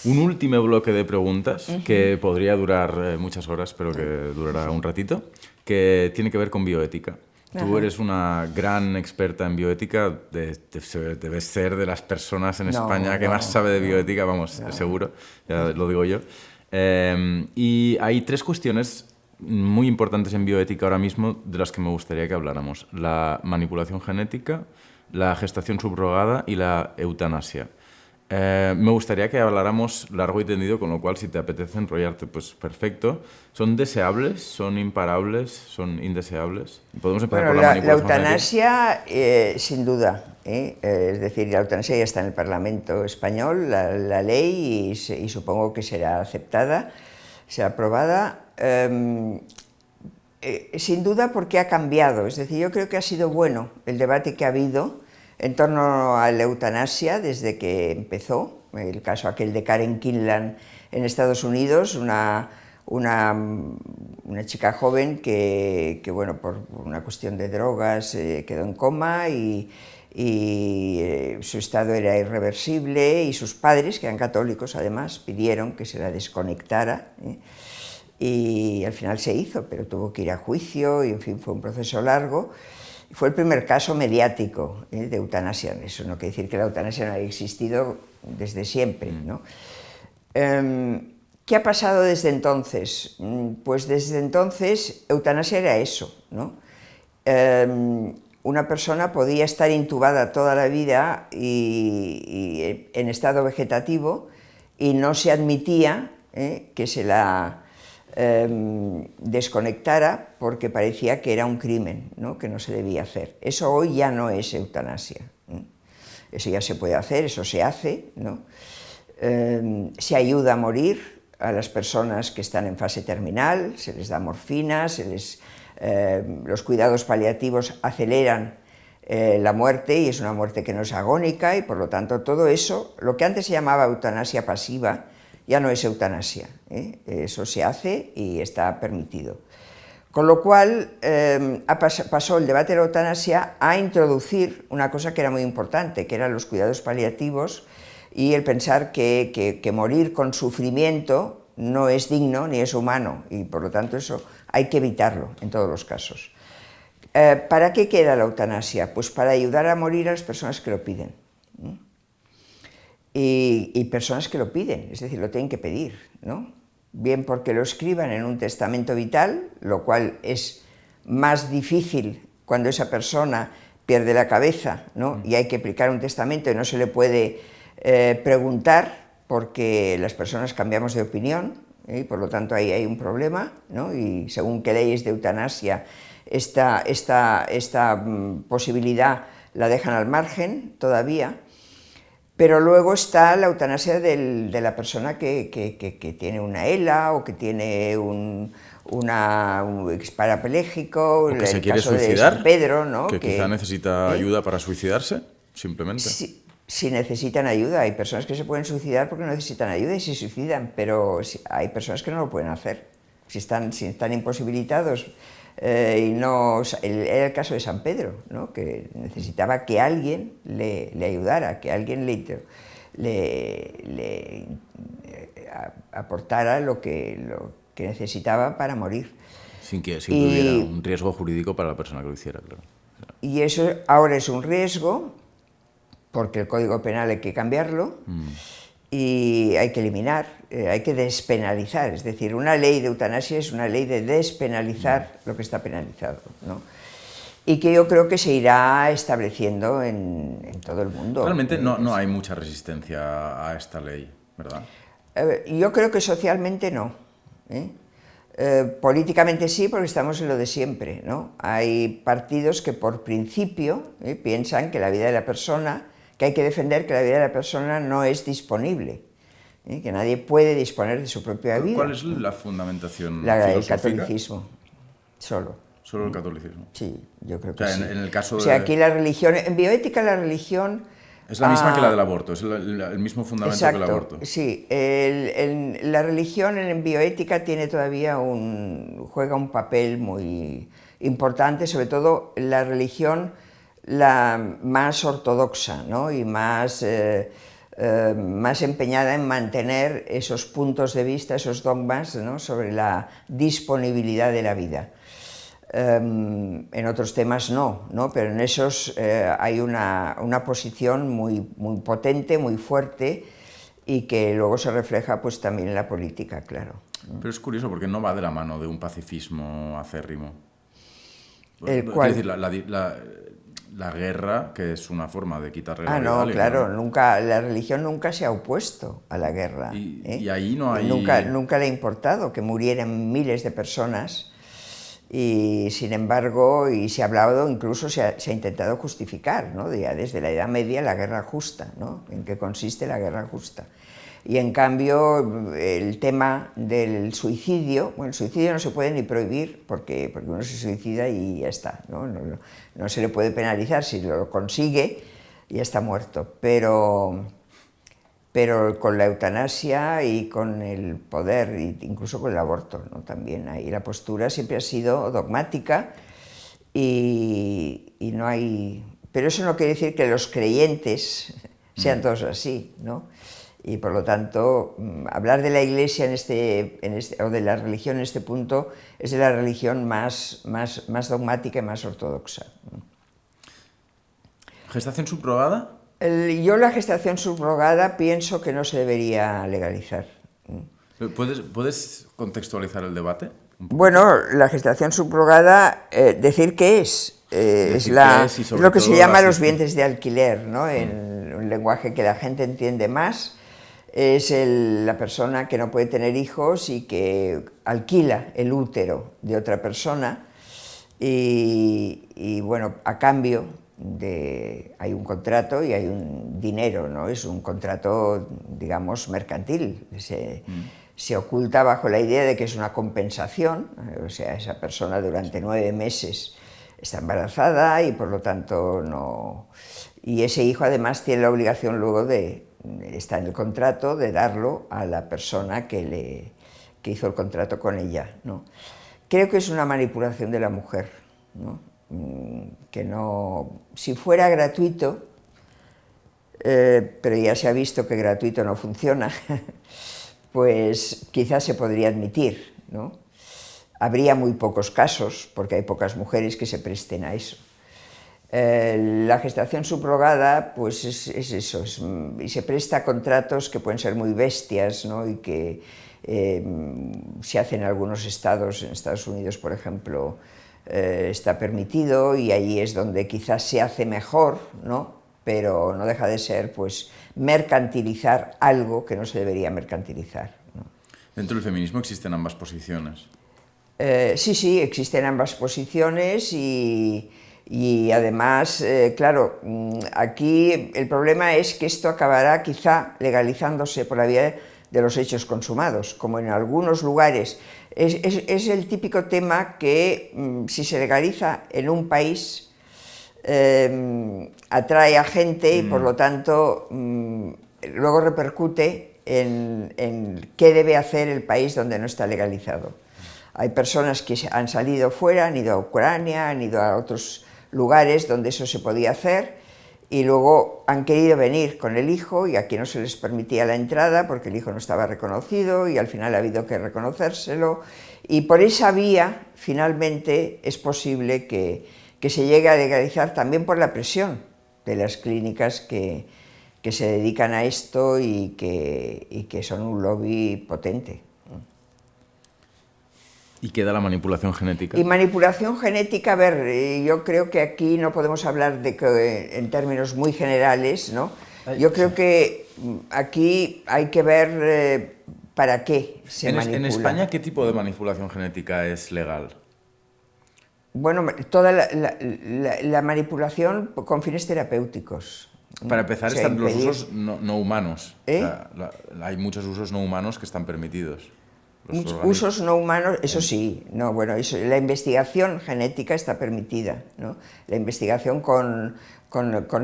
Speaker 1: un último bloque de preguntas que podría durar muchas horas, pero que durará un ratito, que tiene que ver con bioética. Tú eres una gran experta en bioética, debes ser de las personas en España que más sabe de bioética, vamos, seguro, ya lo digo yo. Y hay 3 cuestiones muy importantes en bioética ahora mismo de las que me gustaría que habláramos: la manipulación genética, la gestación subrogada y la eutanasia. Me gustaría que habláramos largo y tendido, con lo cual, si te apetece enrollarte, pues perfecto. ¿Son deseables? ¿Son imparables? ¿Son indeseables? Podemos empezar por la manipulación
Speaker 2: genética. La eutanasia, sin duda. Es decir, la eutanasia ya está en el Parlamento español, la ley, y supongo que será aceptada, será aprobada. Sin duda, porque ha cambiado. Es decir, yo creo que ha sido bueno el debate que ha habido en torno a la eutanasia desde que empezó, el caso aquel de Karen Kinlan en Estados Unidos, una chica joven que bueno, por una cuestión de drogas quedó en coma y su estado era irreversible, y sus padres, que eran católicos además, pidieron que se la desconectara, y al final se hizo, pero tuvo que ir a juicio y en fin, fue un proceso largo. Fue el primer caso mediático de eutanasia. Eso no quiere decir que la eutanasia no haya existido desde siempre, ¿no? ¿Qué ha pasado desde entonces? Pues desde entonces eutanasia era eso, ¿no? Una persona podía estar intubada toda la vida y en estado vegetativo, y no se admitía que se la desconectara porque parecía que era un crimen, ¿no? Que no se debía hacer. Eso hoy ya no es eutanasia. Eso ya se puede hacer, eso se hace, ¿no? Se ayuda a morir a las personas que están en fase terminal, se les da morfina, los cuidados paliativos aceleran la muerte, y es una muerte que no es agónica, y por lo tanto todo eso, lo que antes se llamaba eutanasia pasiva, ya no es eutanasia, eso se hace y está permitido. Con lo cual pasó el debate de la eutanasia a introducir una cosa que era muy importante, que eran los cuidados paliativos, y el pensar que morir con sufrimiento no es digno ni es humano, y por lo tanto eso hay que evitarlo en todos los casos. ¿Para qué queda la eutanasia? Pues para ayudar a morir a las personas que lo piden. Y personas que lo piden, es decir, lo tienen que pedir, ¿no? Bien porque lo escriban en un testamento vital, lo cual es más difícil cuando esa persona pierde la cabeza, ¿no? Y hay que aplicar un testamento y no se le puede preguntar, porque las personas cambiamos de opinión, y por lo tanto ahí hay un problema, ¿no? Y según qué leyes de eutanasia esta posibilidad la dejan al margen todavía. Pero luego está la eutanasia de la persona que tiene una ELA o que tiene un parapléjico,
Speaker 1: o que se quiere
Speaker 2: caso
Speaker 1: suicidar,
Speaker 2: de San Pedro, ¿no?
Speaker 1: que quizá necesita ayuda para suicidarse, simplemente.
Speaker 2: Si necesitan ayuda, hay personas que se pueden suicidar porque no necesitan ayuda y se suicidan, pero hay personas que no lo pueden hacer, si están imposibilitados. Era el caso de San Pedro, ¿no? Que necesitaba que alguien le ayudara, que alguien le aportara lo que necesitaba para morir.
Speaker 1: Sin que hubiera un riesgo jurídico para la persona que lo hiciera, claro.
Speaker 2: Y eso ahora es un riesgo, porque el Código Penal hay que cambiarlo, y hay que eliminar, hay que despenalizar. Es decir, una ley de eutanasia es una ley de despenalizar lo que está penalizado, ¿no? Y que yo creo que se irá estableciendo en todo el mundo.
Speaker 1: Realmente no hay mucha resistencia a esta ley, ¿verdad?
Speaker 2: Yo creo que socialmente no. Políticamente sí, porque estamos en lo de siempre, ¿no? Hay partidos que por principio piensan que la vida de la persona, que hay que defender que la vida de la persona no es disponible, que nadie puede disponer de su propia vida.
Speaker 1: ¿Cuál es la fundamentación
Speaker 2: El
Speaker 1: filosófica?
Speaker 2: catolicismo, solo.
Speaker 1: Solo el catolicismo.
Speaker 2: Sí, yo creo que
Speaker 1: O sea,
Speaker 2: sí.
Speaker 1: en el caso
Speaker 2: o sea,
Speaker 1: de...
Speaker 2: aquí la religión, en bioética la religión...
Speaker 1: Es la misma que la del aborto, es el mismo fundamento
Speaker 2: exacto,
Speaker 1: que el aborto.
Speaker 2: Sí, la religión en bioética tiene todavía juega un papel muy importante, sobre todo la religión la más ortodoxa, ¿no? Y más empeñada en mantener esos puntos de vista, esos dogmas, ¿no? Sobre la disponibilidad de la vida. En otros temas no, pero en esos hay una posición muy potente, muy fuerte, y que luego se refleja pues también en la política, claro.
Speaker 1: Pero es curioso porque no va de la mano de un pacifismo acérrimo.
Speaker 2: ¿Cuál?
Speaker 1: Es decir, la guerra, que es una forma de quitarle la vida a
Speaker 2: No,
Speaker 1: alguien,
Speaker 2: claro,
Speaker 1: ¿no?
Speaker 2: nunca, la religión nunca se ha opuesto a la guerra.
Speaker 1: Y ahí no hay...
Speaker 2: Nunca le ha importado que murieran miles de personas. Y sin embargo, y se ha hablado, incluso se ha intentado justificar, ¿no? Desde la Edad Media, la guerra justa, ¿no? ¿En qué consiste la guerra justa? Y en cambio, el tema del suicidio, bueno, el suicidio no se puede ni prohibir porque uno se suicida y ya está, ¿no? No se le puede penalizar, si lo consigue ya está muerto, pero con la eutanasia y con el poder, e incluso con el aborto, ¿no? También ahí la postura siempre ha sido dogmática y no hay... Pero eso no quiere decir que los creyentes sean todos así, ¿no? Y por lo tanto, hablar de la Iglesia o de la religión en este punto es de la religión más dogmática y más ortodoxa.
Speaker 1: ¿Gestación subrogada?
Speaker 2: Yo la gestación subrogada pienso que no se debería legalizar.
Speaker 1: ¿Puedes contextualizar el debate?
Speaker 2: Bueno, la gestación subrogada, decir qué es. Es lo que se llama los vientres de alquiler, ¿no? En un lenguaje que la gente entiende más. Es la persona que no puede tener hijos y que alquila el útero de otra persona y bueno, a cambio hay un contrato y hay un dinero, ¿no? Es un contrato, digamos, mercantil. Se oculta bajo la idea de que es una compensación, o sea, esa persona durante 9 meses está embarazada y por lo tanto no... Y ese hijo además tiene la obligación luego está en el contrato de darlo a la persona que hizo el contrato con ella, ¿no? Creo que es una manipulación de la mujer, ¿no? Que no... Si fuera gratuito, pero ya se ha visto que gratuito no funciona, pues quizás se podría admitir, ¿no? Habría muy pocos casos, porque hay pocas mujeres que se presten a eso. La gestación subrogada, pues es eso, y se presta a contratos que pueden ser muy bestias, ¿no? Y que se hacen en algunos estados, en Estados Unidos, por ejemplo, está permitido y ahí es donde quizás se hace mejor, ¿no? Pero no deja de ser, pues, mercantilizar algo que no se debería mercantilizar, ¿no?
Speaker 1: Dentro del feminismo existen ambas posiciones.
Speaker 2: Sí, existen ambas posiciones y además, claro, aquí el problema es que esto acabará quizá legalizándose por la vía de los hechos consumados, como en algunos lugares. Es el típico tema que si se legaliza en un país atrae a gente y por lo tanto luego repercute en qué debe hacer el país donde no está legalizado. Hay personas que han salido fuera, han ido a Ucrania, han ido a otros lugares donde eso se podía hacer y luego han querido venir con el hijo y aquí no se les permitía la entrada porque el hijo no estaba reconocido y al final ha habido que reconocérselo y por esa vía finalmente es posible que se llegue a legalizar también por la presión de las clínicas que se dedican a esto y que son un lobby potente.
Speaker 1: ¿Y queda la manipulación genética?
Speaker 2: Y manipulación genética, a ver, yo creo que aquí no podemos hablar en términos muy generales, ¿no? Yo creo que aquí hay que ver para qué se manipula.
Speaker 1: En España, ¿qué tipo de manipulación genética es legal?
Speaker 2: Bueno, toda la manipulación con fines terapéuticos.
Speaker 1: Para empezar,
Speaker 2: O sea,
Speaker 1: están los
Speaker 2: impedir-
Speaker 1: usos no humanos.
Speaker 2: ¿Eh?
Speaker 1: O sea, hay muchos usos no humanos que están permitidos.
Speaker 2: Usos no humanos, eso sí, no, bueno, la investigación genética está permitida, ¿no? La investigación con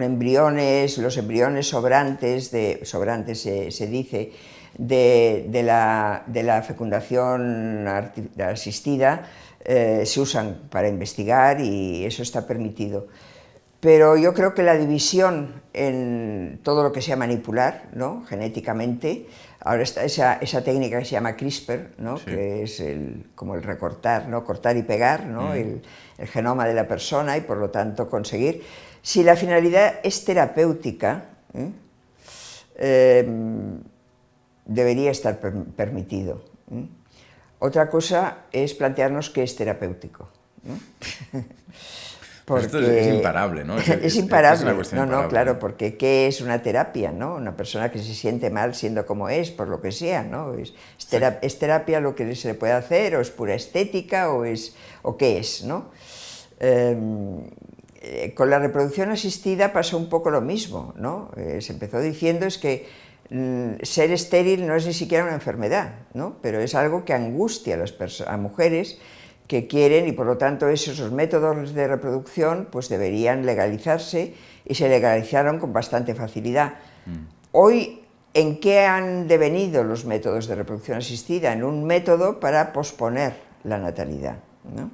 Speaker 2: embriones, los embriones sobrantes, se dice, de la fecundación asistida, se usan para investigar y eso está permitido. Pero yo creo que la división en todo lo que sea manipular, ¿no? Genéticamente, ahora está esa técnica que se llama CRISPR, ¿no?
Speaker 1: Sí.
Speaker 2: Que es como el recortar, ¿no? Cortar y pegar, ¿no? El genoma de la persona y por lo tanto conseguir. Si la finalidad es terapéutica, debería estar permitido. Otra cosa es plantearnos qué es terapéutico, ¿no?
Speaker 1: Porque esto es imparable, ¿no?
Speaker 2: Es imparable,
Speaker 1: es una cuestión
Speaker 2: no,
Speaker 1: imparable.
Speaker 2: claro, porque ¿qué es una terapia, no? Una persona que se siente mal siendo como es, por lo que sea, ¿no? ¿Es terapia lo que se le puede hacer, o es pura estética, o qué es, ¿no? Con la reproducción asistida pasó un poco lo mismo, ¿no? Se empezó diciendo es que ser estéril no es ni siquiera una enfermedad, ¿no? Pero es algo que angustia a mujeres que quieren, y por lo tanto esos métodos de reproducción pues deberían legalizarse, y se legalizaron con bastante facilidad. Hoy, ¿en qué han devenido los métodos de reproducción asistida? En un método para posponer la natalidad, ¿no?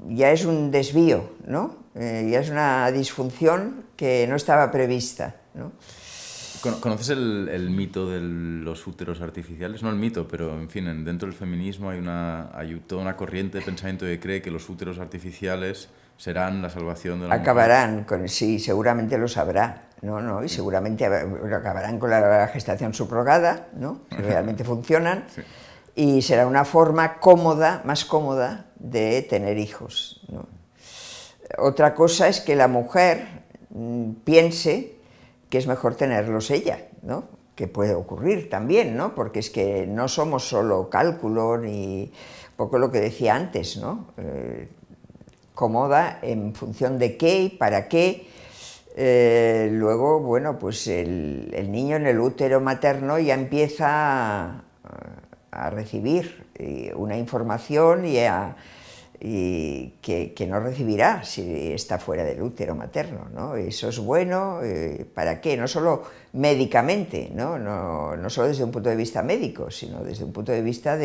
Speaker 2: Ya es un desvío, ¿no? Ya es una disfunción que no estaba prevista, ¿no?
Speaker 1: ¿Conoces el mito de los úteros artificiales? No el mito, pero en fin, dentro del feminismo hay toda una corriente de pensamiento que cree que los úteros artificiales serán la salvación de la
Speaker 2: Acabarán con, sí, seguramente lo sabrá, ¿no? Y seguramente acabarán con la gestación subrogada, ¿no? Si realmente funcionan, sí. Y será una forma cómoda, más cómoda, de tener hijos, ¿no? Otra cosa es que la mujer piense que es mejor tenerlos ella, ¿no? Que puede ocurrir también, ¿no? Porque es que no somos solo cálculo, ni poco lo que decía antes, ¿no? Cómoda en función de qué y para qué. Luego, bueno, pues el niño en el útero materno ya empieza a recibir una información y que no recibirá si está fuera del útero materno, ¿no? Eso es bueno, ¿para qué? No solo médicamente, ¿no? No solo desde un punto de vista médico, sino desde un punto de vista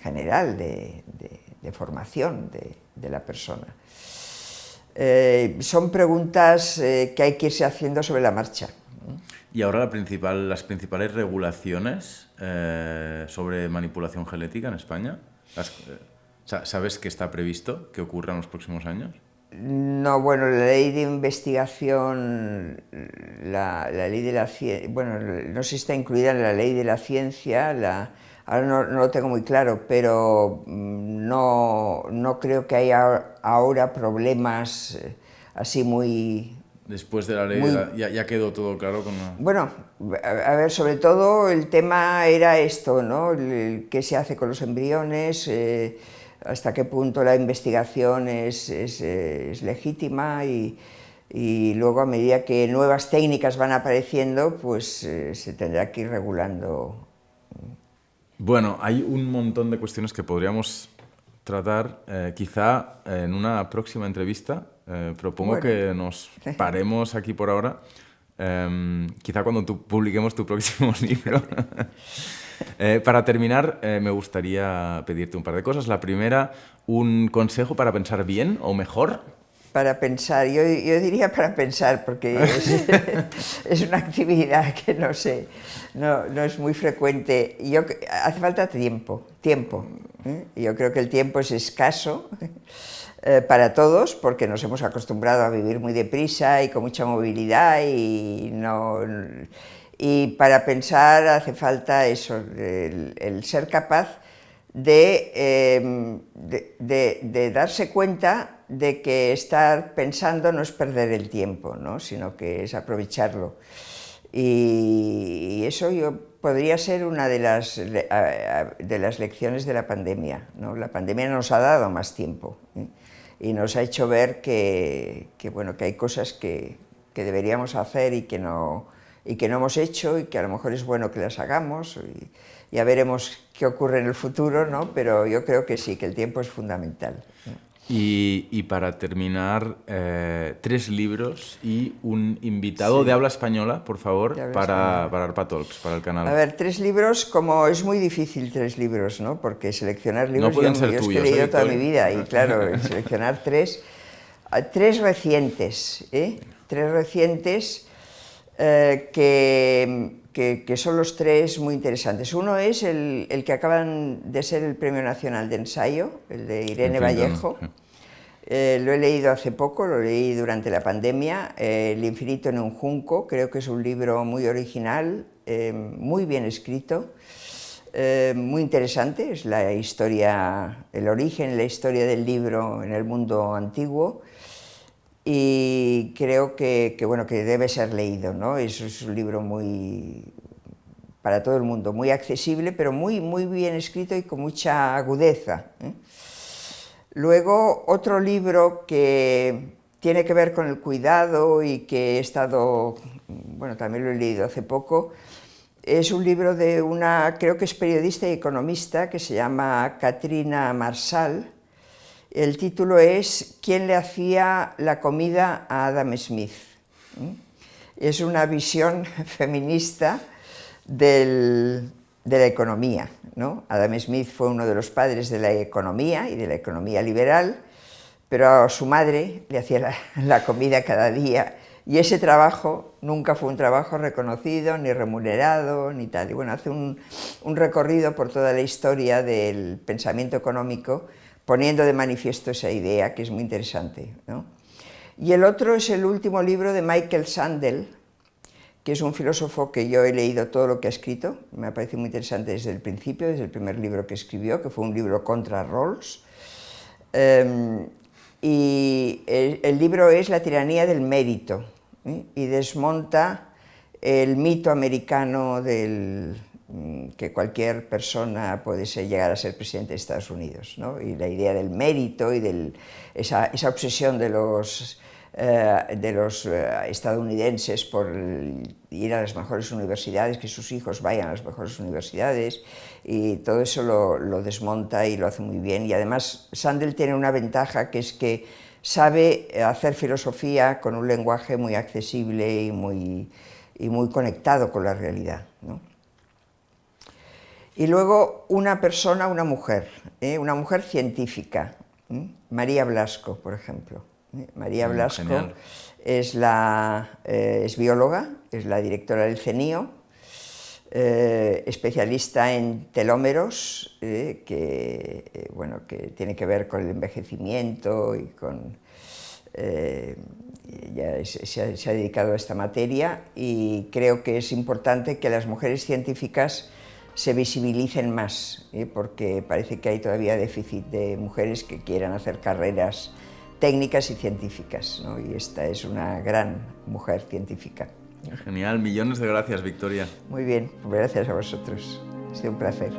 Speaker 2: general, de formación de la persona. Son preguntas que hay que irse haciendo sobre la marcha.
Speaker 1: Y ahora las principales regulaciones sobre manipulación genética en España, ¿sabes qué está previsto que ocurra en los próximos años?
Speaker 2: No, bueno, la ley de investigación, la ley de la ciencia, bueno, no sé si está incluida en la ley de la ciencia, ahora no lo tengo muy claro, pero no creo que haya ahora problemas así muy...
Speaker 1: Después de la ley, ya quedó todo claro con la...
Speaker 2: Bueno, a ver, sobre todo el tema era esto, ¿no? ¿Qué se hace con los embriones? Hasta qué punto la investigación es legítima y luego a medida que nuevas técnicas van apareciendo, pues se tendrá que ir regulando.
Speaker 1: Bueno, hay un montón de cuestiones que podríamos tratar, quizá en una próxima entrevista. Propongo que nos paremos aquí por ahora, quizá cuando publiquemos tu próximo libro. Para terminar, me gustaría pedirte un par de cosas. La primera, un consejo para pensar bien o mejor.
Speaker 2: Para pensar, yo diría para pensar, porque es una actividad que no sé, no es muy frecuente. Hace falta tiempo. Yo creo que el tiempo es escaso para todos, porque nos hemos acostumbrado a vivir muy deprisa y con mucha movilidad y para pensar hace falta eso, el ser capaz de darse cuenta de que estar pensando no es perder el tiempo, ¿no? Sino que es aprovecharlo. Y eso podría ser una de las lecciones de la pandemia, ¿no? La pandemia nos ha dado más tiempo, ¿eh? Y nos ha hecho ver bueno, que hay cosas que deberíamos hacer y que no hemos hecho, y que a lo mejor es bueno que las hagamos, y ya veremos qué ocurre en el futuro, ¿no? Pero yo creo que sí, que el tiempo es fundamental, ¿no?
Speaker 1: Y para terminar, 3 libros y un invitado de habla española, por favor, para Arpa Talks, para el canal.
Speaker 2: A ver, 3 libros, como es muy difícil 3 libros, ¿no? Porque seleccionar libros,
Speaker 1: no pueden ser
Speaker 2: yo
Speaker 1: tuyos,
Speaker 2: he leído toda
Speaker 1: Victoria?
Speaker 2: mi vida, y claro, seleccionar 3 recientes, ¿eh? 3 recientes que son los 3 muy interesantes. Uno es el que acaban de ser el Premio Nacional de Ensayo, el de Irene Vallejo. Lo he leído hace poco, lo leí durante la pandemia, El infinito en un junco. Creo que es un libro muy original, muy bien escrito, muy interesante. Es la historia, el origen, la historia del libro en el mundo antiguo, y creo bueno, que debe ser leído, ¿no? Es un libro para todo el mundo, muy accesible, pero muy bien escrito y con mucha agudeza, ¿eh? Luego, otro libro que tiene que ver con el cuidado y que bueno, también lo he leído hace poco, es un libro de creo que es periodista y economista, que se llama Katrina Marsal. El título es ¿Quién le hacía la comida a Adam Smith? Es una visión feminista de la economía, ¿no? Adam Smith fue uno de los padres de la economía y de la economía liberal, pero a su madre le hacía la comida cada día, y ese trabajo nunca fue un trabajo reconocido, ni remunerado, ni tal. Y bueno, hace un recorrido por toda la historia del pensamiento económico, poniendo de manifiesto esa idea, que es muy interesante, ¿no? Y el otro es el último libro de Michael Sandel, que es un filósofo que yo he leído todo lo que ha escrito. Me ha parecido muy interesante desde el principio, desde el primer libro que escribió, que fue un libro contra Rawls. Y el libro es La tiranía del mérito, ¿eh? Y desmonta el mito americano que cualquier persona puede llegar a ser presidente de Estados Unidos, ¿no? Y la idea del mérito y esa obsesión de los estadounidenses por ir a las mejores universidades, que sus hijos vayan a las mejores universidades, y todo eso lo desmonta y lo hace muy bien. Y además Sandel tiene una ventaja, que es que sabe hacer filosofía con un lenguaje muy accesible y muy conectado con la realidad, ¿no? Y luego una mujer científica, María Blasco, por ejemplo. María Blasco es bióloga, es la directora del CENIO, especialista en telómeros, bueno, que tiene que ver con el envejecimiento y con... se ha dedicado a esta materia, y creo que es importante que las mujeres científicas se visibilicen más, porque parece que hay todavía déficit de mujeres que quieran hacer carreras técnicas y científicas, ¿no? Y esta es una gran mujer científica.
Speaker 1: Genial, millones de gracias, Victoria.
Speaker 2: Muy bien, gracias a vosotros, ha sido un placer.